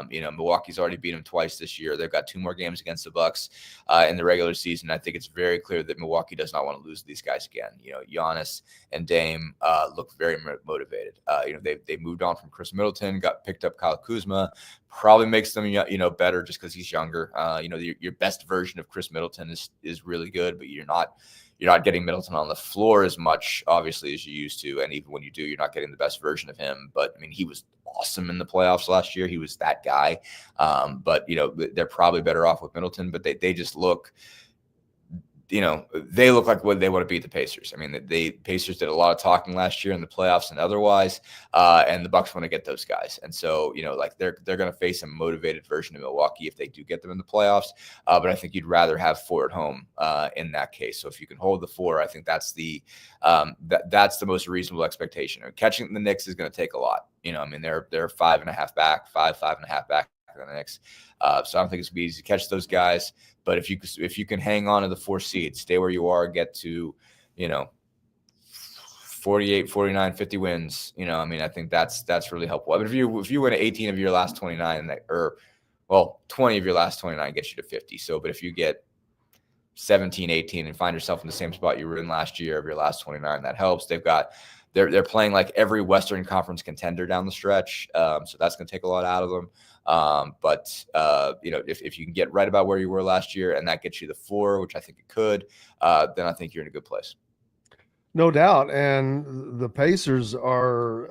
You know, Milwaukee's already beat them twice this year. They've got 2 more games against the Bucks in the regular season. I think it's very clear that Milwaukee does not want to lose these guys again. You know, Giannis and Dame look very motivated. You know, they moved on from Chris Middleton, got picked up Kyle Kuzma. Probably makes them, you know, better just because he's younger. You know, your best version of Chris Middleton is really good, but you're not getting Middleton on the floor as much, obviously, as you used to. And even when you do, you're not getting the best version of him. But, I mean, he was awesome in the playoffs last year. He was that guy. But, you know, they're probably better off with Middleton. But they just look – you know, they look like what they want to beat the Pacers. I mean, the Pacers did a lot of talking last year in the playoffs and otherwise, and the Bucks want to get those guys. And so, you know, like they're going to face a motivated version of Milwaukee if they do get them in the playoffs. But I think you'd rather have 4 at home in that case. So if you can hold the 4, I think that's the most reasonable expectation. I mean, catching the Knicks is going to take a lot. You know, I mean, they're 5.5 back, 5.5 back to the Knicks. So I don't think it's going to be easy to catch those guys. But if you can hang on to the 4 seed, stay where you are, get to, you know, 48, 49, 50 wins, you know, I mean, I think that's really helpful. I mean, if you win 18 of your last 29, 20 of your last 29 gets you to 50. So, but if you get 17, 18 and find yourself in the same spot you were in last year of your last 29, that helps. They're playing like every Western Conference contender down the stretch. So that's going to take a lot out of them. But you know, if you can get right about where you were last year and that gets you the 4, which I think it could, then I think you're in a good place. No doubt. And the Pacers are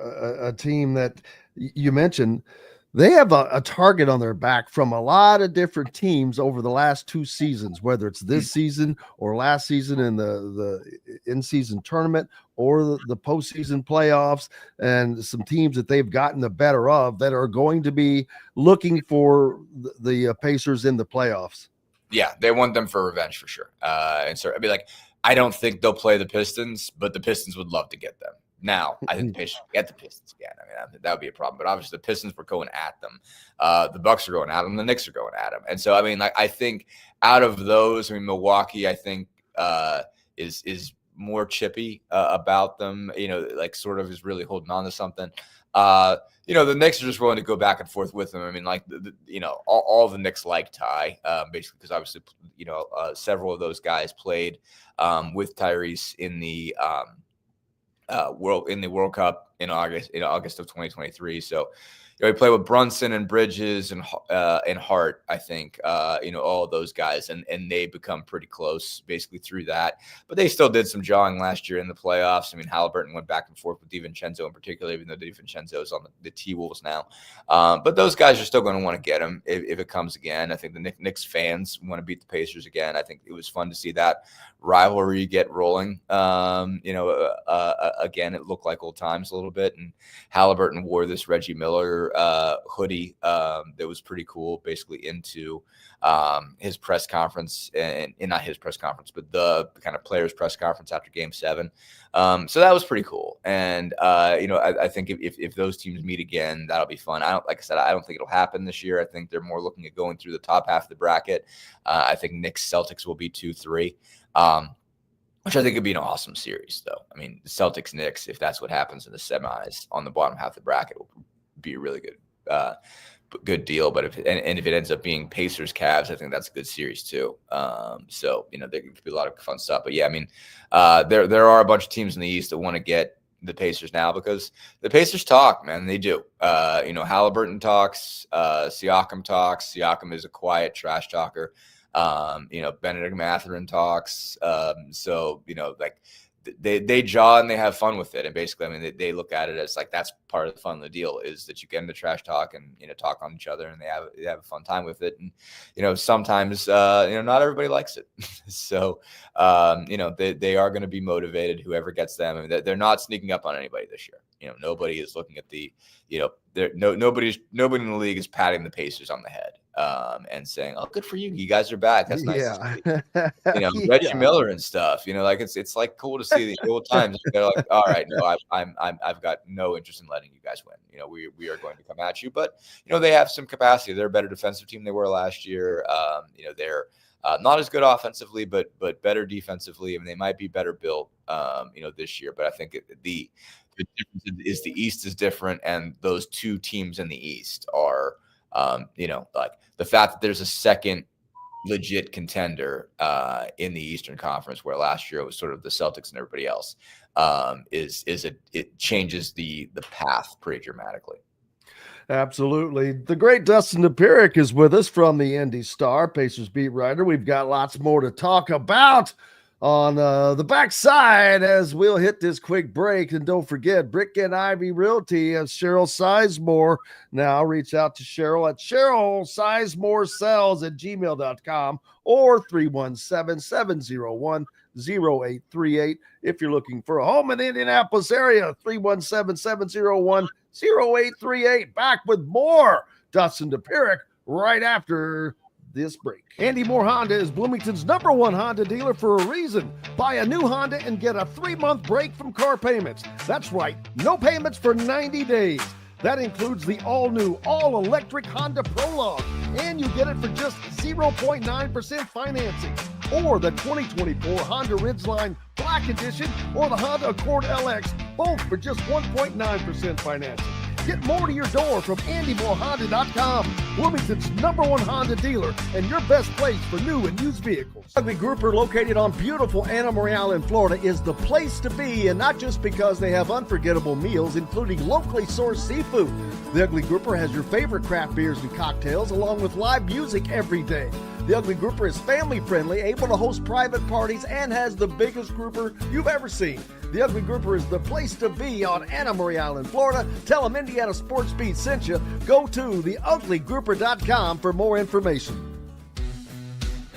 a team that you mentioned. They have a target on their back from a lot of different teams over the last 2 seasons, whether it's this season or last season in the in-season tournament or the postseason playoffs, and some teams that they've gotten the better of that are going to be looking for the Pacers in the playoffs. Yeah, they want them for revenge for sure. And so I'd be like, I don't think they'll play the Pistons, but the Pistons would love to get them. Now, I think the Pistons get the Pistons again. I mean, that would be a problem. But obviously, the Pistons were going at them. The Bucks are going at them. The Knicks are going at them. And so, I mean, like, I think out of those, I mean, Milwaukee, I think, is more chippy about them, like sort of is really holding on to something. The Knicks are just willing to go back and forth with them. I mean, like, all the Knicks like Ty, basically, because obviously, several of those guys played with Tyrese in the World Cup in August of 2023. So, we play with Brunson and Bridges and Hart, I think, all of those guys, and they become pretty close basically through that. But they still did some jawing last year in the playoffs. I mean, Halliburton went back and forth with DiVincenzo in particular, even though DiVincenzo is on the T-Wolves now. But those guys are still going to want to get him if it comes again. I think the Knicks fans want to beat the Pacers again. I think it was fun to see that rivalry get rolling. Again, it looked like old times a little bit, and Halliburton wore this Reggie Miller hoodie that was pretty cool, basically into his press conference, and not his press conference, but the kind of players' press conference after Game 7. So that was pretty cool. And I think if those teams meet again, that'll be fun. Like I said, I don't think it'll happen this year. I think they're more looking at going through the top half of the bracket. I think Knicks Celtics will be 2-3. Which I think would be an awesome series, though. I mean, the Celtics Knicks, if that's what happens in the semis on the bottom half of the bracket, will be a really good deal. But if it ends up being Pacers Cavs, I think that's a good series too. So there could be a lot of fun stuff. But yeah, I mean, there are a bunch of teams in the East that want to get the Pacers now, because the Pacers talk, man. They do. Halliburton talks, Siakam talks. Siakam is a quiet trash talker. Benedict Mathurin talks. So they jaw and they have fun with it. And basically, I mean, they look at it as like, that's part of the fun of the deal, is that you get into trash talk and, talk on each other, and they have a fun time with it. And, sometimes, not everybody likes it. So, they are going to be motivated, whoever gets them. I mean, they're not sneaking up on anybody this year. Nobody is looking at the, nobody in the league is patting the Pacers on the head. And saying, "Oh, good for you! You guys are back. That's nice." Yeah. Reggie Miller and stuff. It's like cool to see the old times. They're like, "All right, no, I've got no interest in letting you guys win. We are going to come at you." But they have some capacity. They're a better defensive team than they were last year. They're not as good offensively, but better defensively. I mean, they might be better built. This year. But I think the difference is the East is different, and those two teams in the East are. Like the fact that there's a second legit contender in the Eastern Conference, where last year it was sort of the Celtics and everybody else, it changes the path pretty dramatically. Absolutely. The great Dustin Dopirak is with us from the Indy Star, Pacers beat writer. We've got lots more to talk about on the backside as we'll hit this quick break. And don't forget, Brick and Ivy Realty has Cheryl Sizemore. Now reach out to Cheryl at CherylSizemoreSells@gmail.com or 317-701-0838. If you're looking for a home in the Indianapolis area, 317-701-0838. Back with more Dustin Dopirak right after this break. Andy Moore Honda is Bloomington's #1 Honda dealer for a reason. Buy a new Honda and get a 3-month break from car payments. That's right, no payments for 90 days. That includes the all-new, all-electric Honda Prologue, and you get it for just 0.9% financing. Or the 2024 Honda Ridgeline Black Edition or the Honda Accord LX, both for just 1.9% financing. Get more to your door from AndyMooreHonda.com, Bloomington's #1 Honda dealer and your best place for new and used vehicles. Ugly Grouper, located on beautiful Anna Marie in Florida, is the place to be, and not just because they have unforgettable meals, including locally sourced seafood. The Ugly Grouper has your favorite craft beers and cocktails, along with live music every day. The Ugly Grouper is family-friendly, able to host private parties, and has the biggest grouper you've ever seen. The Ugly Grouper is the place to be on Anna Marie Island, Florida. Tell them Indiana Sports Beat sent you. Go to theuglygrouper.com for more information.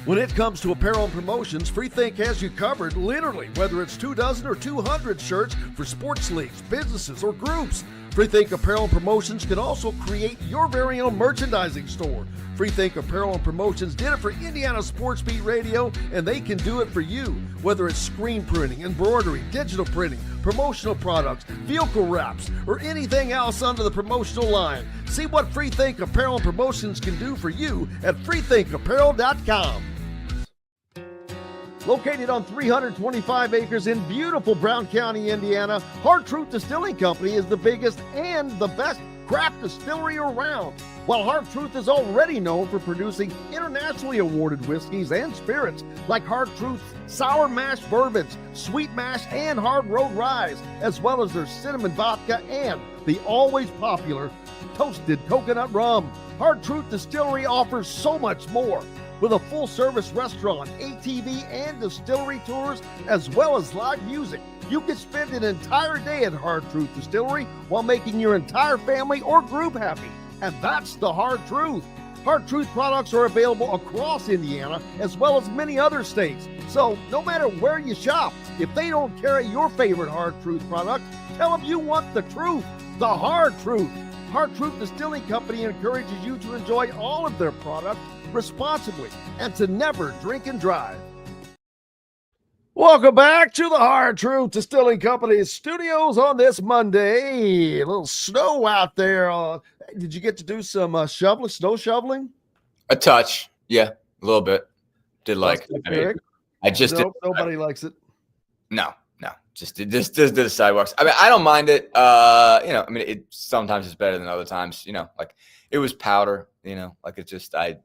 When it comes to apparel and promotions, Freethink has you covered, literally, whether it's 24 or 200 shirts for sports leagues, businesses, or groups. Freethink Apparel and Promotions can also create your very own merchandising store. Freethink Apparel and Promotions did it for Indiana Sports Beat Radio, and they can do it for you. Whether it's screen printing, embroidery, digital printing, promotional products, vehicle wraps, or anything else under the promotional line. See what Freethink Apparel and Promotions can do for you at freethinkapparel.com. Located on 325 acres in beautiful Brown County, Indiana, Hard Truth Distilling Company is the biggest and the best craft distillery around. While Hard Truth is already known for producing internationally awarded whiskeys and spirits like Hard Truth's sour mash bourbons, sweet mash, and hard road ryes, as well as their cinnamon vodka and the always popular toasted coconut rum. Hard Truth Distillery offers so much more. With a full-service restaurant, ATV, and distillery tours, as well as live music, you can spend an entire day at Hard Truth Distillery while making your entire family or group happy. And that's the Hard Truth. Hard Truth products are available across Indiana, as well as many other states. So no matter where you shop, if they don't carry your favorite Hard Truth product, tell them you want the truth, the Hard Truth. Hard Truth Distilling Company encourages you to enjoy all of their products responsibly and to never drink and drive. Welcome back to the Hard Truth Distilling Company studios on this Monday. A little snow out there. Did you get to do some snow shoveling? A touch. Yeah, a little bit. Did like I just nope, nobody likes it. No. Just did the sidewalks. I mean, I don't mind it. It sometimes it's better than other times. Like it was powder. Like it just I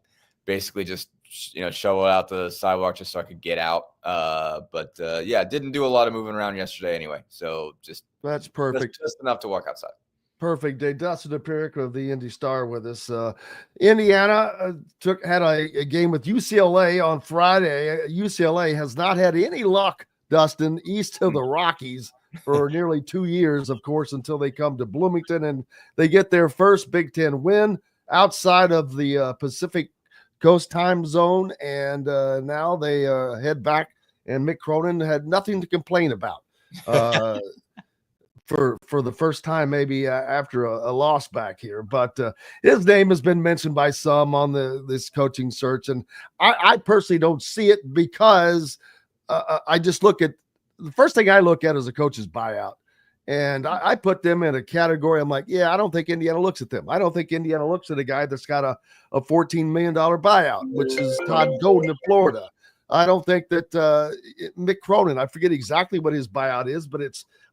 basically just shovel out the sidewalk just so I could get out. Didn't do a lot of moving around yesterday anyway. So that's perfect. Just enough to walk outside. Perfect day. Dustin Dopirak of the Indy Star with us. Indiana had a game with UCLA on Friday. UCLA has not had any luck, Dustin, east of the Rockies for nearly 2 years, of course, until they come to Bloomington and they get their first Big Ten win outside of the Pacific Coast time zone. And now they head back, and Mick Cronin had nothing to complain about for the first time, maybe after a loss back here. But his name has been mentioned by some on this coaching search. And I personally don't see it because I just look at the first thing I look at is a coach's buyout. And I put them in a category. I'm like, I don't think Indiana looks at them. I don't think Indiana looks at a guy that's got a $14 million buyout, which is Todd Golden of Florida. I don't think that Mick Cronin, I forget exactly what his buyout is, but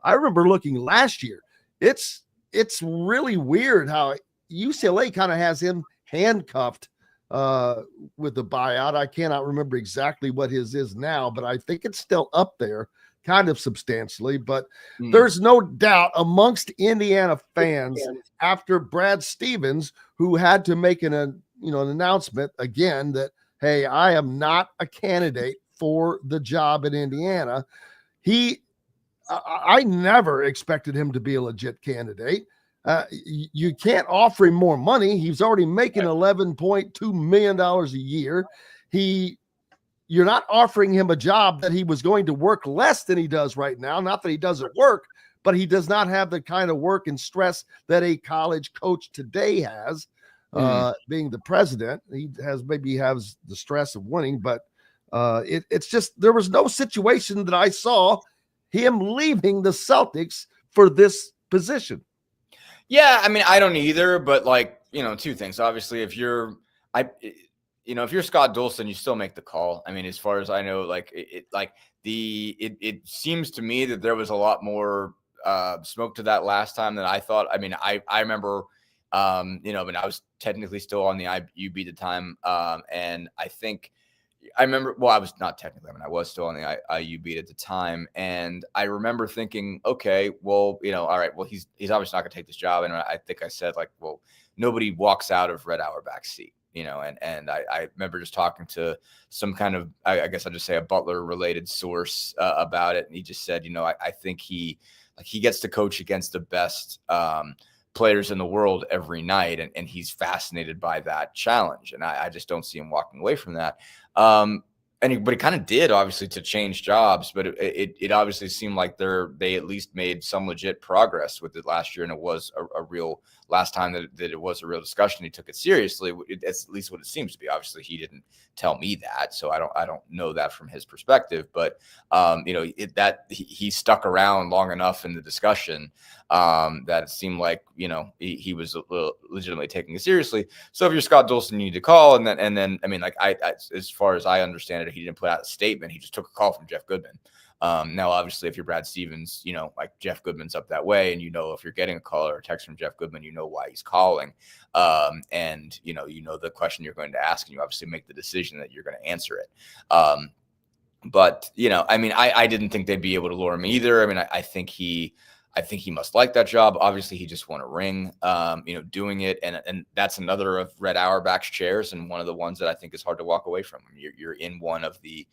I remember looking last year. It's really weird how UCLA kind of has him handcuffed with the buyout. I cannot remember exactly what his is now, but I think it's still up there kind of substantially. But there's no doubt amongst Indiana fans after Brad Stevens, who had to make an announcement again that, hey, I am not a candidate for the job in Indiana. I never expected him to be a legit candidate. You can't offer him more money. He's already making $11.2 million a year. You're not offering him a job that he was going to work less than he does right now. Not that he doesn't work, but he does not have the kind of work and stress that a college coach today has. Being the president, he has the stress of winning, but it's just there was no situation that I saw him leaving the Celtics for this position. Yeah, I mean, I don't either, but two things. Obviously, if you're Scott Dolson, you still make the call. I mean, as far as I know, it seems to me that there was a lot more smoke to that last time than I thought. I mean, I remember, I was technically still on the IUB at the time, and I was not technically. I mean, I was still on the IUB at the time, and I remember thinking, okay, well, all right, well, he's obviously not going to take this job, and I think I said nobody walks out of Red Auerbach's seat. And I remember just talking to some kind of, I guess I'll just say a Butler related source about it. And he just said, I think he gets to coach against the best players in the world every night. And he's fascinated by that challenge. And I just don't see him walking away from that. But he kind of did, obviously, to change jobs, but it obviously seemed like they at least made some legit progress with it last year, and it was a real last time that it was a real discussion. He took it seriously. It's at least what it seems to be. Obviously, he didn't tell me that, so I don't know that from his perspective. But he stuck around long enough in the discussion that it seemed like he was legitimately taking it seriously. So if you're Scott Dolson, you need to call, and then I mean, as far as I understand it, he didn't put out a statement. He just took a call from Jeff Goodman. Now, obviously, if you're Brad Stevens, like Jeff Goodman's up that way, and if you're getting a call or a text from Jeff Goodman, why he's calling, and the question you're going to ask, and you obviously make the decision that you're going to answer it. But I didn't think they'd be able to lure him either. I think he must like that job. Obviously, he just won a ring, doing it. And that's another of Red Auerbach's chairs, and one of the ones that I think is hard to walk away from. You're in one of the,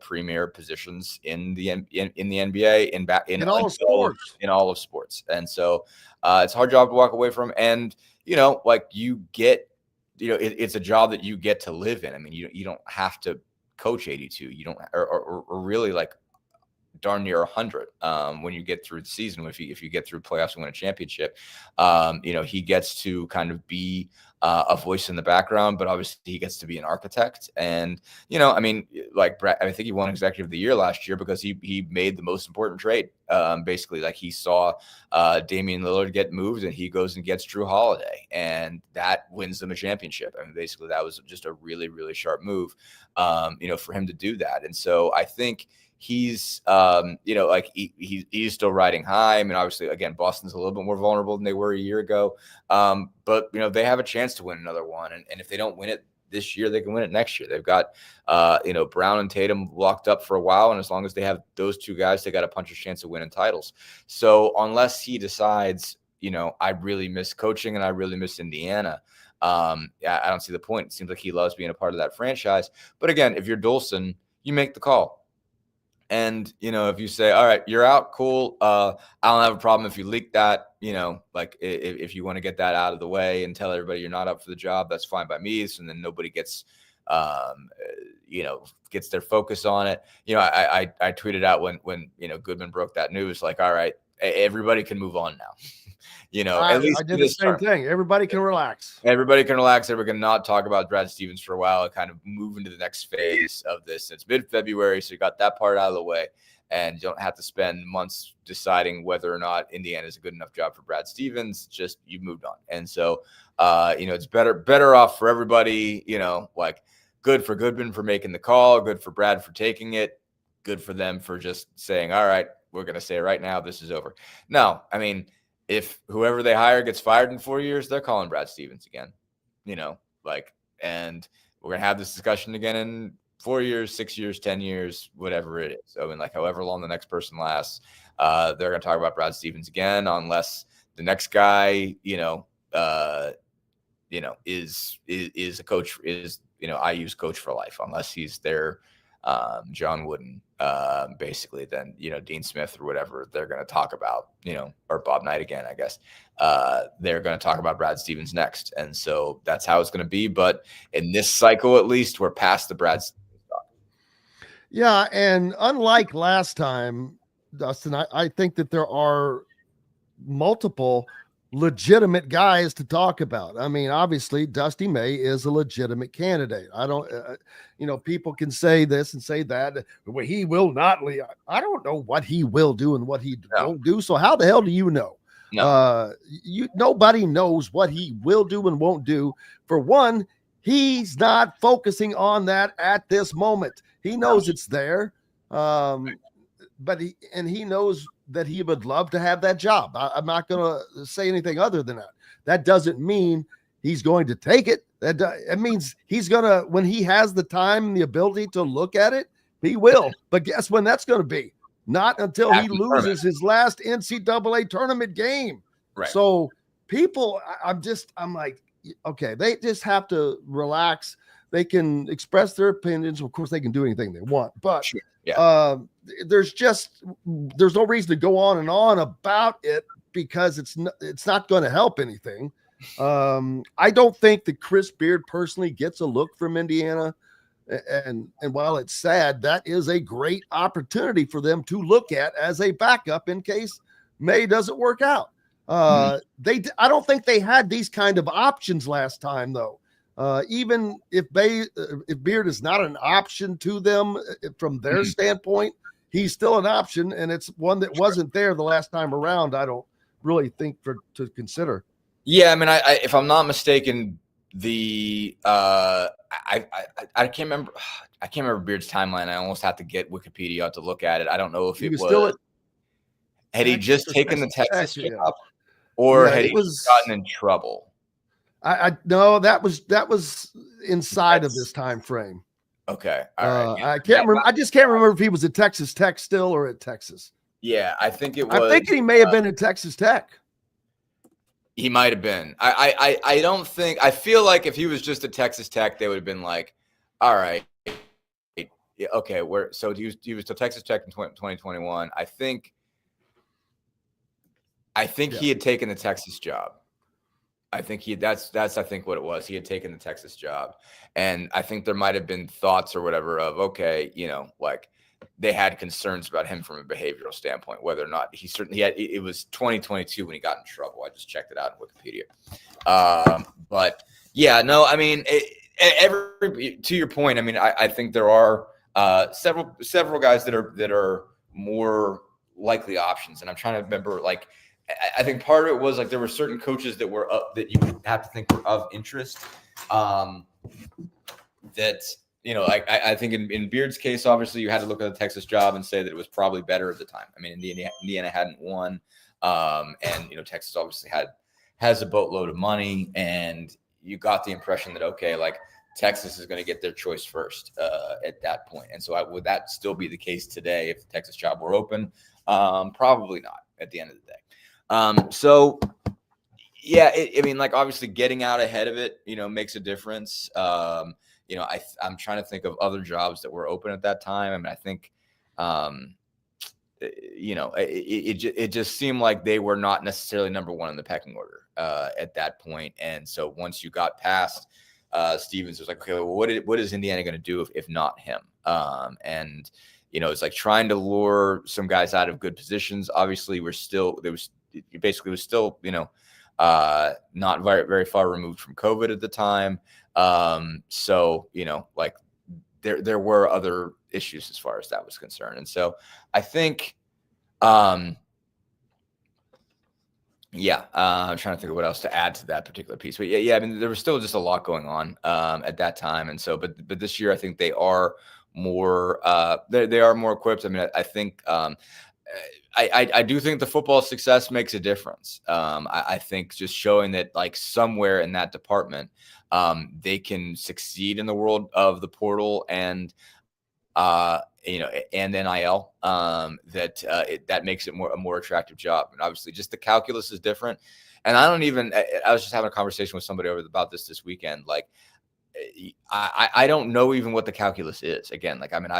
premier positions in the NBA, in all of sports. And so it's a hard job to walk away from. And, you get, it's a job that you get to live in. You don't have to coach 82. You don't, or really like darn near 100 when you get through the season. If you get through playoffs and win a championship, he gets to kind of be a voice in the background, but obviously he gets to be an architect. And like Brad, I think he won Executive of the Year last year because he made the most important trade. Basically, like he saw Damian Lillard get moved, and he goes and gets Drew Holiday, and that wins them a championship. Basically, that was just a really, really sharp move, for him to do that. And so I think he's, he's still riding high. Obviously, again, Boston's a little bit more vulnerable than they were a year ago. But, they have a chance to win another one. And if they don't win it this year, they can win it next year. They've got, Brown and Tatum locked up for a while. And as long as they have those two guys, they got a puncher's chance of winning titles. So unless he decides, I really miss coaching and I really miss Indiana, I don't see the point. It seems like he loves being a part of that franchise. But again, if you're Dulcin, you make the call. And, if you say, all right, you're out, cool. I don't have a problem if you leak that, if you want to get that out of the way and tell everybody you're not up for the job, that's fine by me. So then nobody gets, gets their focus on it. I tweeted out when Goodman broke that news, like, all right, everybody can move on now. At least I did the same thing. Everybody can relax. Everybody can relax. Everybody can not talk about Brad Stevens for a while and kind of move into the next phase of this. It's mid-February, so you got that part out of the way, and you don't have to spend months deciding whether or not Indiana is a good enough job for Brad Stevens. Just you've moved on. And so, it's better off for everybody, good for Goodman for making the call, good for Brad for taking it, good for them for just saying, all right, we're going to say right now, this is over. No, if whoever they hire gets fired in 4 years, they're calling Brad Stevens again, and we're going to have this discussion again in 4 years, 6 years, 10 years, whatever it is. However long the next person lasts, they're going to talk about Brad Stevens again, unless the next guy, is a coach, is, IU's coach for life, unless he's their John Wooden, basically, then, Dean Smith or whatever they're going to talk about, or Bob Knight again, I guess, they're going to talk about Brad Stevens next. And so that's how it's going to be. But in this cycle, at least, we're past the Brad Stevens talk. Yeah. And unlike last time, Dustin, I think that there are multiple legitimate guys to talk about. Obviously Dusty May is a legitimate candidate. I don't, people can say this and say that. Well, he will not leave. I don't know what he will do and what he won't do. So how the hell do you know? No. Nobody knows what he will do and won't do. For one, he's not focusing on that at this moment. He knows it's there. But he knows that he would love to have that job. I'm not going to say anything other than that. That doesn't mean he's going to take it. It means he's going to, when he has the time and the ability to look at it, he will. But guess when that's going to be? Not until he loses his last NCAA tournament game. Right. So people, I'm like, okay, they just have to relax. They can express their opinions. Of course, they can do anything they want, but sure. Yeah. There's no reason to go on and on about it because it's not going to help anything. I don't think that Chris Beard personally gets a look from Indiana. And while it's sad, that is a great opportunity for them to look at as a backup in case May doesn't work out. I don't think they had these kind of options last time, though. Even if Beard is not an option to them from their standpoint, he's still an option, and it's one that wasn't there the last time around. I don't really think to consider. Yeah, I if I'm not mistaken, the I can't remember. I can't remember Beard's timeline. I almost have to get Wikipedia out to look at it. I don't know if He it was was still at had he just Texas taken the Tech, Texas yeah. job, or Yeah, had it he was- gotten in trouble? I no, that was inside of this time frame. Okay, all right. I can't remember. I just can't remember if he was at Texas Tech still or at Texas. Yeah, I think it was. I think he may have been at Texas Tech. He might have been. I don't think. I feel like if he was just at Texas Tech, they would have been like, all right, yeah, okay. So he was to Texas Tech in 2021. I think he had taken the Texas job. I think that's I think what it was. He had taken the Texas job, and I think there might have been thoughts or whatever of, okay, like they had concerns about him from a behavioral standpoint, whether or not he certainly had. It was 2022 when he got in trouble. I just checked it out on Wikipedia. But yeah, no, I mean, to your point, I mean, I think there are several guys that are more likely options, and I'm trying to remember, like, I think part of it was like there were certain coaches that were up that you would have to think were of interest. That I think in Beard's case, obviously you had to look at the Texas job and say that it was probably better at the time. I mean, Indiana hadn't won, and Texas obviously has a boatload of money, and you got the impression that, okay, like Texas is going to get their choice first at that point. And so would that still be the case today if the Texas job were open? Probably not at the end of the day. So yeah, I mean, like, obviously getting out ahead of it, makes a difference. I'm trying to think of other jobs that were open at that time. I mean, I think, it just seemed like they were not necessarily number one in the pecking order at that point. And so once you got past Stevens, it was like, okay, well, what is Indiana going to do if not him? And it's like trying to lure some guys out of good positions. Obviously, not very, very far removed from COVID at the time. So, like there were other issues as far as that was concerned. And so I think, I'm trying to think of what else to add to that particular piece, but yeah. I mean, there was still just a lot going on, at that time. And so, but this year, I think they are more, they are more equipped. I mean, I think, I do think the football success makes a difference. I think just showing that, like, somewhere in that department, they can succeed in the world of the portal and and NIL, that makes it a more attractive job. And obviously, just the calculus is different. And I was just having a conversation with somebody about this weekend. Like, I don't know even what the calculus is. Again, like, I mean,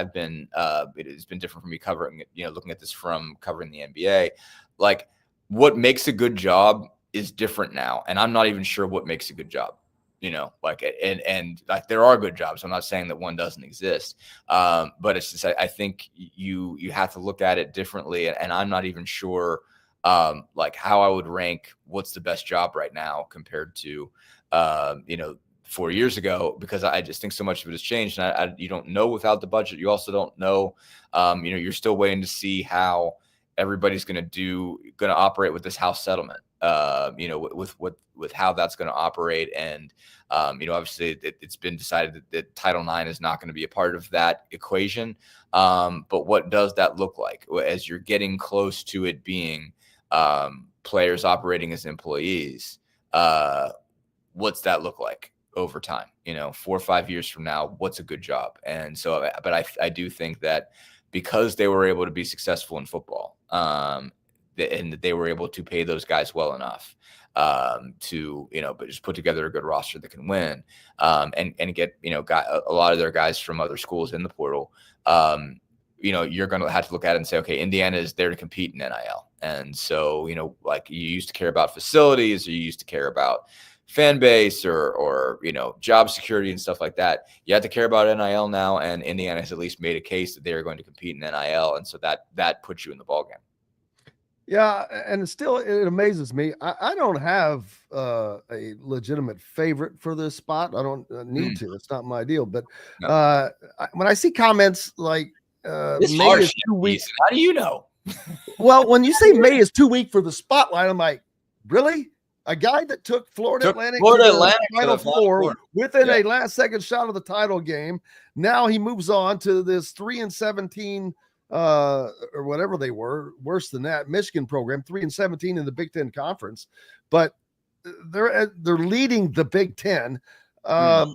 it's been different for me covering it, looking at this from covering the NBA. Like, what makes a good job is different now. And I'm not even sure what makes a good job, like, and like, there are good jobs. I'm not saying that one doesn't exist. But it's just, I think you have to look at it differently. And I'm not even sure, like, how I would rank what's the best job right now compared to, 4 years ago, because I just think so much of it has changed, and you don't know without the budget. You also don't know, you're still waiting to see how everybody's going to operate with this house settlement, with how that's going to operate. And, obviously it's been decided that Title IX is not going to be a part of that equation. But what does that look like as you're getting close to it being, players operating as employees? What's that look like over time? 4 or 5 years from now, what's a good job? And so, but I do think that because they were able to be successful in football, and that they were able to pay those guys well enough, to, but just put together a good roster that can win, and get, a lot of their guys from other schools in the portal. You're going to have to look at it and say, okay, Indiana is there to compete in NIL. And so, like, you used to care about facilities, or you used to care about fan base or job security and stuff like that. You have to care about NIL now, and Indiana has at least made a case that they are going to compete in NIL, and so that puts you in the ballgame. Yeah, and it amazes me. I don't have a legitimate favorite for this spot. I don't need to. It's not my deal. But no. When I see comments like May is 2 weeks, how do you know? Well, when you say May is 2 weeks for the spotlight, I'm like, really? A guy that took Florida Atlantic Florida to the Atlantic Final Four within a last-second shot of the title game. Now he moves on to this 3-17 or whatever they were, worse than that, Michigan program, 3-17 in the Big Ten Conference. But they're leading the Big Ten. I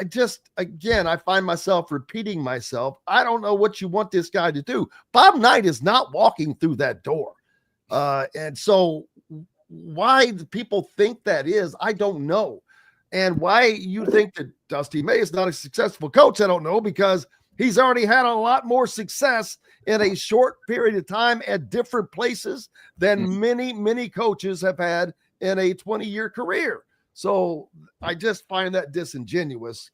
just, again, I find myself repeating myself. I don't know what you want this guy to do. Bob Knight is not walking through that door. And so why people think that is, I don't know. And why you think that Dusty May is not a successful coach, I don't know, because he's already had a lot more success in a short period of time at different places than many coaches have had in a 20-year career. So I just find that disingenuous,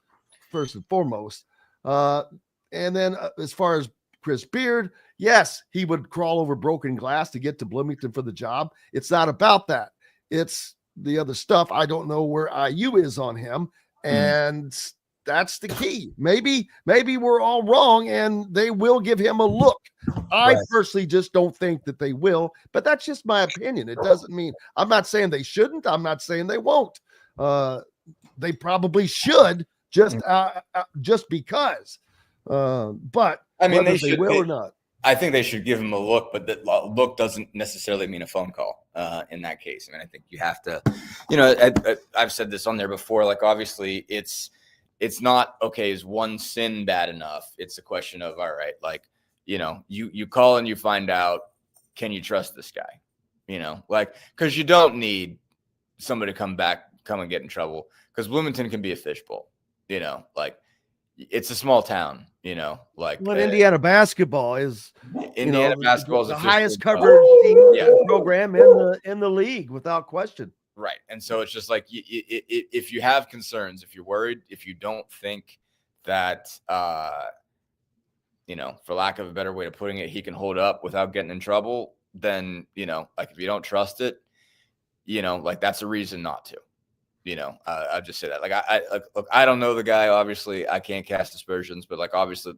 first and foremost. And then as far as Chris Beard, yes, he would crawl over broken glass to get to Bloomington for the job. It's not about that. It's the other stuff. I don't know where IU is on him. And that's the key. Maybe we're all wrong and they will give him a look. I personally just don't think that they will, but that's just my opinion. It doesn't mean, I'm not saying they shouldn't. I'm not saying they won't. They probably should just because. But I mean, they will or not. I think they should give him a look, but that look doesn't necessarily mean a phone call in that case. I mean, I think you have to, I've said this on there before, like, obviously it's not, okay, is one sin bad enough? It's a question of, all right, like, you call and you find out, can you trust this guy? Because you don't need somebody to come and get in trouble, because Bloomington can be a fishbowl, it's a small town, Indiana basketball is basketball is the highest covered program in the league without question. Right. And so it's just like, if you have concerns, if you're worried, if you don't think that, for lack of a better way of putting it, he can hold up without getting in trouble, then, if you don't trust it, that's a reason not to. I'll just say that. Look, I don't know the guy. Obviously, I can't cast aspersions, but obviously,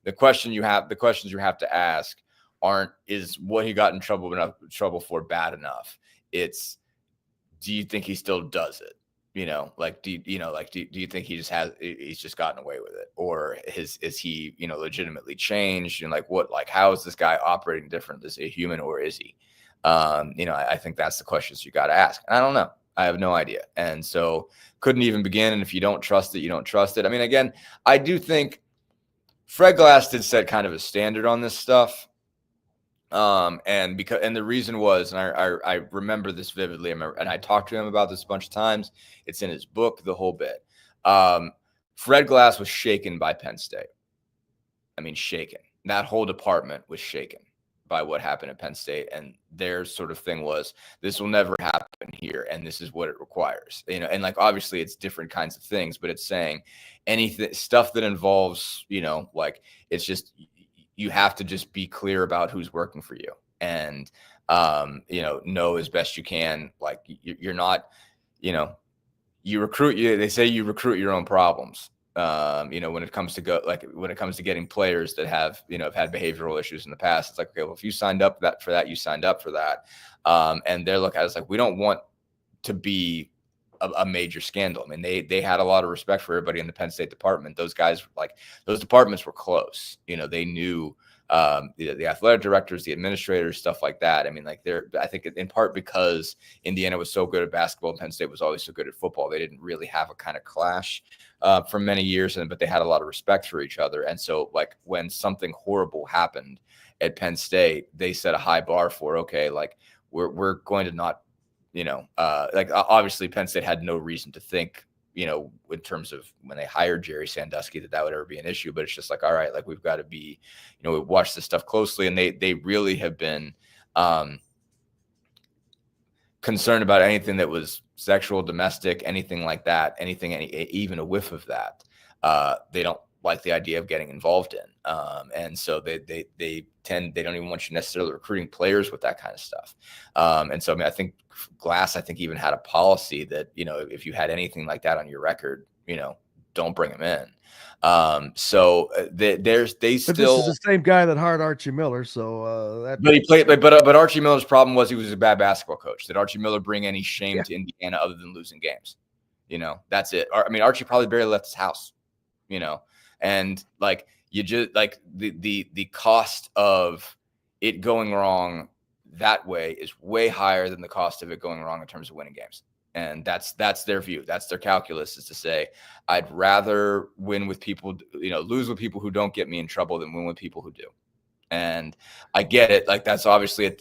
the questions you have to ask is what he got in trouble for bad enough. It's, do you think he still does it? Do you think he's just gotten away with it, or is he legitimately changed? And how is this guy operating different as a human, or is he? I think that's the questions you got to ask. I don't know. I have no idea. And so couldn't even begin. And if you don't trust it, you don't trust it. I mean, again, I do think Fred Glass did set kind of a standard on this stuff. And the reason was, and I remember this vividly. And I talked to him about this a bunch of times. It's in his book, the whole bit. Fred Glass was shaken by Penn State. I mean, shaken. That whole department was shaken by what happened at Penn State, and their sort of thing was, this will never happen here, and this is what it requires. And obviously it's different kinds of things, but it's saying anything, stuff that involves, it's just, you have to just be clear about who's working for you, and know as best you can. You're not, they say you recruit your own problems. When it comes to getting players that have had behavioral issues in the past, it's like, okay, well, if you signed up for that, you signed up for that. And they're looking at it as like, we don't want to be a major scandal. I mean, they had a lot of respect for everybody in the Penn State department. Those guys, those departments were close. They knew the athletic directors, the administrators, stuff like that. I mean, I think in part because Indiana was so good at basketball and Penn State was always so good at football, they didn't really have a kind of clash for many years, but they had a lot of respect for each other. And so when something horrible happened at Penn State, they set a high bar for, okay, we're going to not, obviously Penn State had no reason to think, in terms of when they hired Jerry Sandusky, that would ever be an issue. But it's just all right, we've got to be, we watch this stuff closely, and they really have been concerned about anything that was sexual, domestic, anything like that, even a whiff of that. They don't like the idea of getting involved in. And so they don't even want you necessarily recruiting players with that kind of stuff. And so, I mean, I think Glass, even had a policy that, if you had anything like that on your record, don't bring him in. So they But still. this is the same guy that hired Archie Miller, so that. But he played. But Archie Miller's problem was he was a bad basketball coach. Did Archie Miller bring any shame to Indiana other than losing games? That's it. I mean, Archie probably barely left his house. And like you just like the cost of it going wrong that way is way higher than the cost of it going wrong in terms of winning games. And that's their view. That's their calculus, is to say, I'd rather win with people, lose with people who don't get me in trouble than win with people who do. And I get it. Like, that's obviously,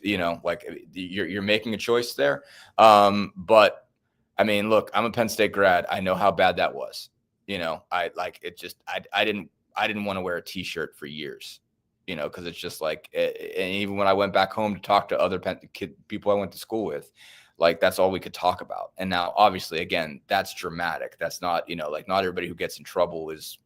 like you're making a choice there. But I mean, look, I'm a Penn State grad. I know how bad that was. I didn't want to wear a t-shirt for years, cause it's just like, and even when I went back home to talk to other people I went to school with, like, that's all we could talk about. And now, obviously, again, that's dramatic. That's not, like, not everybody who gets in trouble is,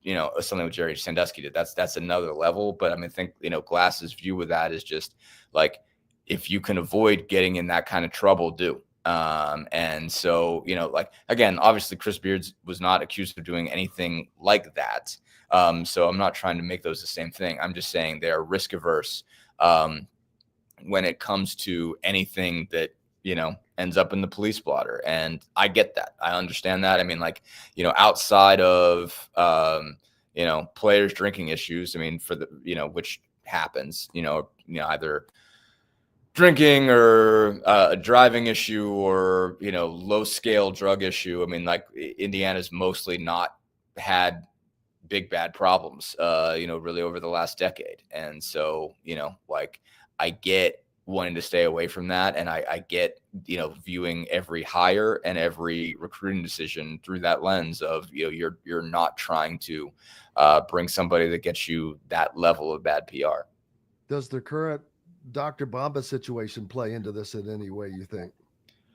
something what Jerry Sandusky did. That's another level. But I mean, I think, Glass's view with that is just like, if you can avoid getting in that kind of trouble, do. And so, like, again, obviously Chris Beards was not accused of doing anything like that. So I'm not trying to make those the same thing. I'm just saying they are risk averse. When it comes to anything that, ends up in the police blotter. And I get that. I understand that. I mean, like, outside of, players drinking issues, I mean, for the, which happens, either drinking or a driving issue or, low scale drug issue. I mean, like, Indiana's mostly not had big, bad problems, really over the last decade. And so, like, I get wanting to stay away from that. And I get, viewing every hire and every recruiting decision through that lens of, you're not trying to bring somebody that gets you that level of bad PR. Does the current Dr. Bamba situation play into this in any way, you think?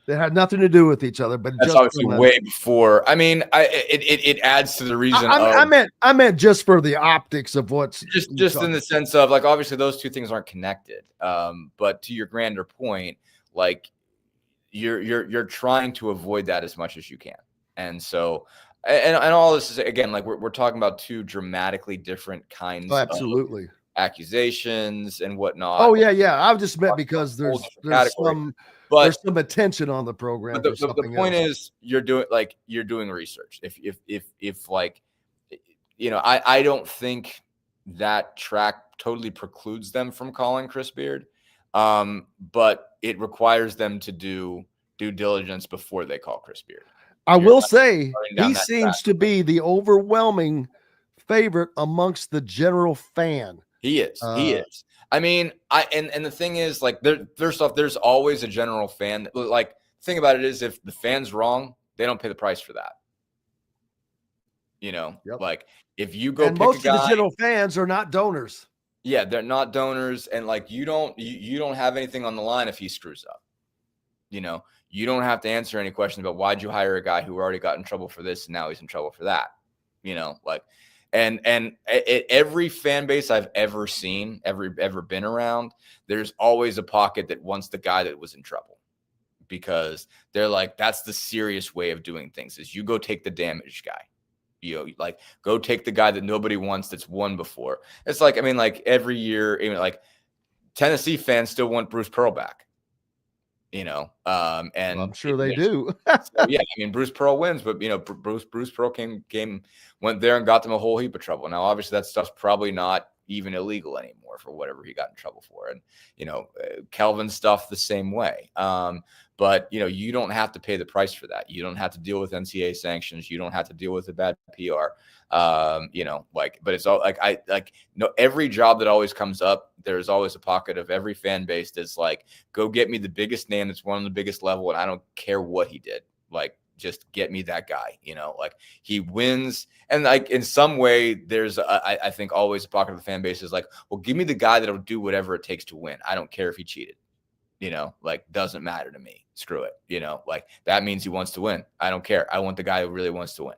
They had nothing to do with each other, but that's obviously way before. I mean, it adds to the reason. I meant just for the optics of what's just in the sense of, like, obviously those two things aren't connected. But to your grander point, like, you're trying to avoid that as much as you can. And so, and all this is, again, like, we're talking about two dramatically different kinds of accusations and whatnot. Oh yeah. I just meant because there's some attention on the program. But the point is, you're doing research. If like, I don't think that track totally precludes them from calling Chris Beard. But it requires them to do due diligence before they call Chris Beard. I will say he seems to be the overwhelming favorite amongst the general fan. He is. I mean, and the thing is, like, first off, there's always a general fan. Like, the thing about it is, if the fan's wrong, they don't pay the price for that. Like, if you go, and most of the general fans are not donors. Yeah, they're not donors, and like, you don't have anything on the line if he screws up. You don't have to answer any questions about why'd you hire a guy who already got in trouble for this and now he's in trouble for that. Like. And every fan base I've ever seen, ever been around, there's always a pocket that wants the guy that was in trouble, because they're like, that's the serious way of doing things, is you go take the damaged guy. Like, go take the guy that nobody wants, that's won before. It's like, I mean, like, every year, even like Tennessee fans still want Bruce Pearl back. And well, I'm sure they do. So, yeah, I mean, Bruce Pearl wins, but Bruce Pearl went there and got them a whole heap of trouble. Now, obviously, that stuff's probably not even illegal anymore for whatever he got in trouble for, and Kelvin's stuff the same way. But you don't have to pay the price for that. You don't have to deal with NCAA sanctions. You don't have to deal with a bad PR. But it's all like every job that always comes up, there's always a pocket of every fan base that's like, go get me the biggest name that's won on the biggest level, and I don't care what he did. Like, just get me that guy. Like, he wins, and like, in some way, there's I think always a pocket of the fan base is like, well, give me the guy that'll do whatever it takes to win. I don't care if he cheated. Like, doesn't matter to me. Screw it. Like, that means he wants to win. I don't care. I want the guy who really wants to win.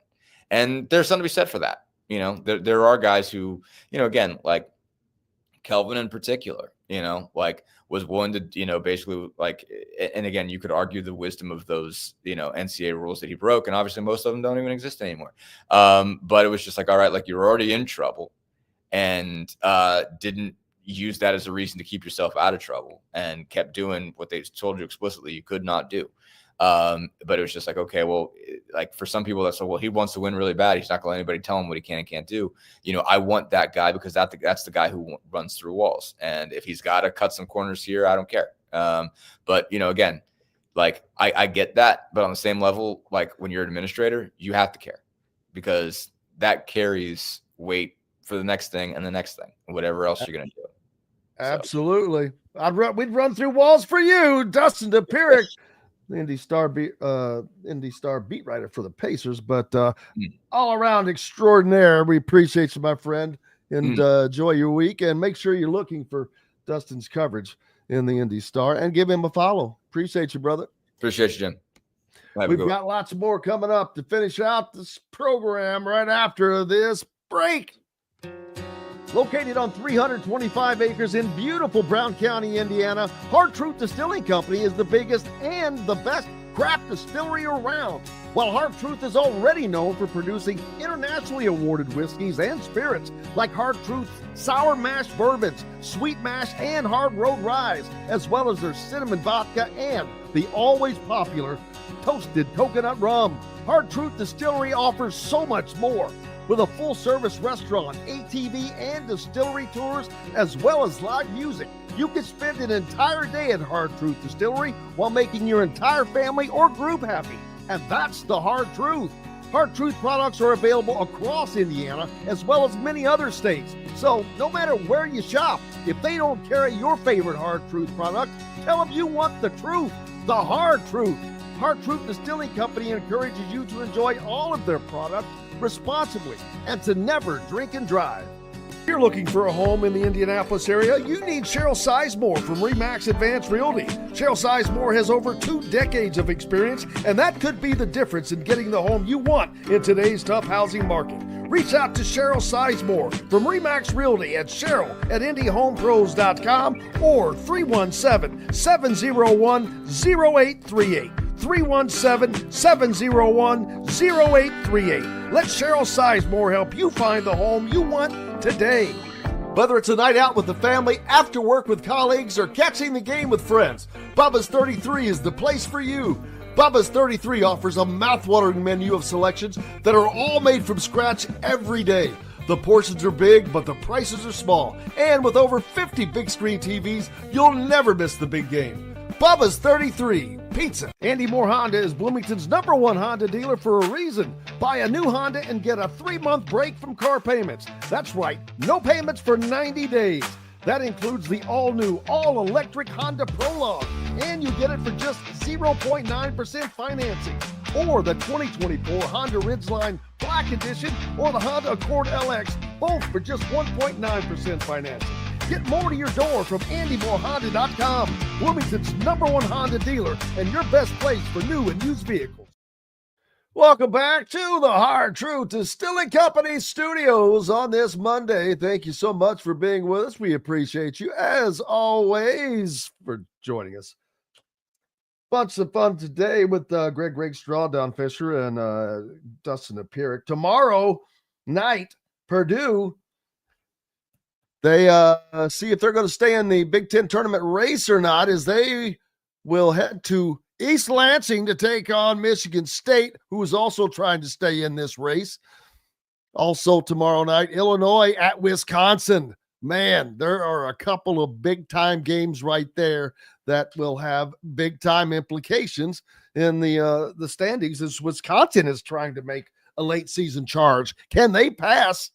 And there's something to be said for that. There are guys who, again, like Kelvin in particular, like, was willing to, basically like, and again, you could argue the wisdom of those, NCAA rules that he broke. And obviously most of them don't even exist anymore. But it was just like, all right, like you're already in trouble and didn't use that as a reason to keep yourself out of trouble and kept doing what they told you explicitly you could not do. But it was just like, okay, well, like for some people that's like, well, he wants to win really bad. He's not going to let anybody tell him what he can and can't do. I want that guy because that's the guy who runs through walls. And if he's got to cut some corners here, I don't care. But again, like I get that, but on the same level, like when you're an administrator, you have to care because that carries weight for the next thing and the next thing, and whatever else you're going to do. Absolutely. We'd run through walls for you, Dustin Dopirak, the Indy Star beat writer for the Pacers, but all around extraordinaire. We appreciate you, my friend, and enjoy your week. And make sure you're looking for Dustin's coverage in the Indy Star and give him a follow. Appreciate you, brother. Appreciate you, Jim. We've got lots more coming up to finish out this program right after this break. Located on 325 acres in beautiful Brown County, Indiana, Hard Truth Distilling Company is the biggest and the best craft distillery around. While Hard Truth is already known for producing internationally awarded whiskeys and spirits like Hard Truth's sour mash bourbons, sweet mash, and hard road ryes, as well as their cinnamon vodka and the always popular toasted coconut rum, Hard Truth Distillery offers so much more. With a full-service restaurant, ATV, and distillery tours, as well as live music, you can spend an entire day at Hard Truth Distillery while making your entire family or group happy. And that's the Hard Truth. Hard Truth products are available across Indiana, as well as many other states. So no matter where you shop, if they don't carry your favorite Hard Truth product, tell them you want the truth, the Hard Truth. Hard Truth Distilling Company encourages you to enjoy all of their products responsibly and to never drink and drive. If you're looking for a home in the Indianapolis area, you need Cheryl Sizemore from RE/MAX Advanced Realty. Cheryl Sizemore has over 2 decades of experience, and that could be the difference in getting the home you want in today's tough housing market. Reach out to Cheryl Sizemore from RE/MAX Realty at cheryl@indyhomepros.com or 317-701-0838. 317-701-0838. Let Cheryl Sizemore help you find the home you want today. Whether it's a night out with the family, after work with colleagues, or catching the game with friends, Bubba's 33 is the place for you. Bubba's 33 offers a mouthwatering menu of selections that are all made from scratch every day. The portions are big, but the prices are small. And with over 50 big screen TVs, you'll never miss the big game. Bubba's 33 Pizza. Andy Moore Honda is Bloomington's #1 Honda dealer for a reason. Buy a new Honda and get a 3-month break from car payments. That's right, no payments for 90 days. That includes the all-new, all-electric Honda Prologue, and you get it for just 0.9% financing. Or the 2024 Honda Ridgeline Black Edition or the Honda Accord LX, both for just 1.9% financing. Get more to your door from AndyMooreHonda.com, Bloomington's #1 Honda dealer and your best place for new and used vehicles. Welcome back to the Hard Truth Distilling Company studios on this Monday. Thank you so much for being with us. We appreciate you, as always, for joining us. Bunch of fun today with Greg Rakestraw, Don Fischer, and Dustin Dopirak. Tomorrow night, Purdue, they see if they're going to stay in the Big Ten tournament race or not, as they will head to East Lansing to take on Michigan State, who is also trying to stay in this race. Also tomorrow night, Illinois at Wisconsin. Man, there are a couple of big-time games right there that will have big-time implications in the standings, as Wisconsin is trying to make a late-season charge. Can they pass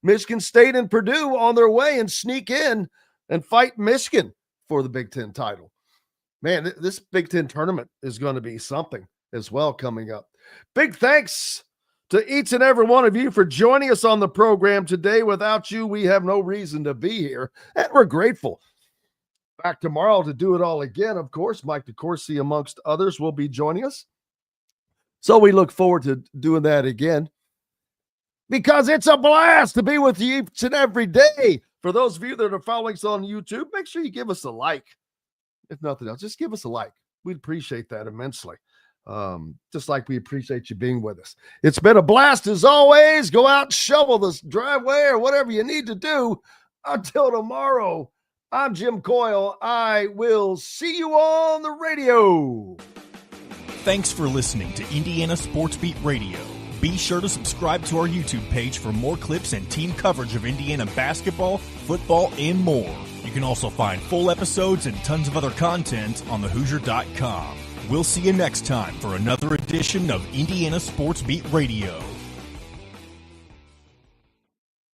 Michigan State and Purdue on their way and sneak in and fight Michigan for the Big Ten title? Man, this Big Ten tournament is going to be something as well coming up. Big thanks to each and every one of you for joining us on the program today. Without you, we have no reason to be here, and we're grateful. Back tomorrow to do it all again, of course. Mike DeCourcy, amongst others, will be joining us. So we look forward to doing that again, because it's a blast to be with you each and every day. For those of you that are following us on YouTube, make sure you give us a like. if nothing else, just give us a like. We'd appreciate that immensely. Just like we appreciate you being with us. It's been a blast as always. Go out and shovel this driveway or whatever you need to do. Until tomorrow, I'm Jim Coyle. I will see you on the radio. Thanks for listening to Indiana Sports Beat Radio. Be sure to subscribe to our YouTube page for more clips and team coverage of Indiana basketball, football, and more. You can also find full episodes and tons of other content on thehoosier.com. We'll see you next time for another edition of Indiana Sports Beat Radio.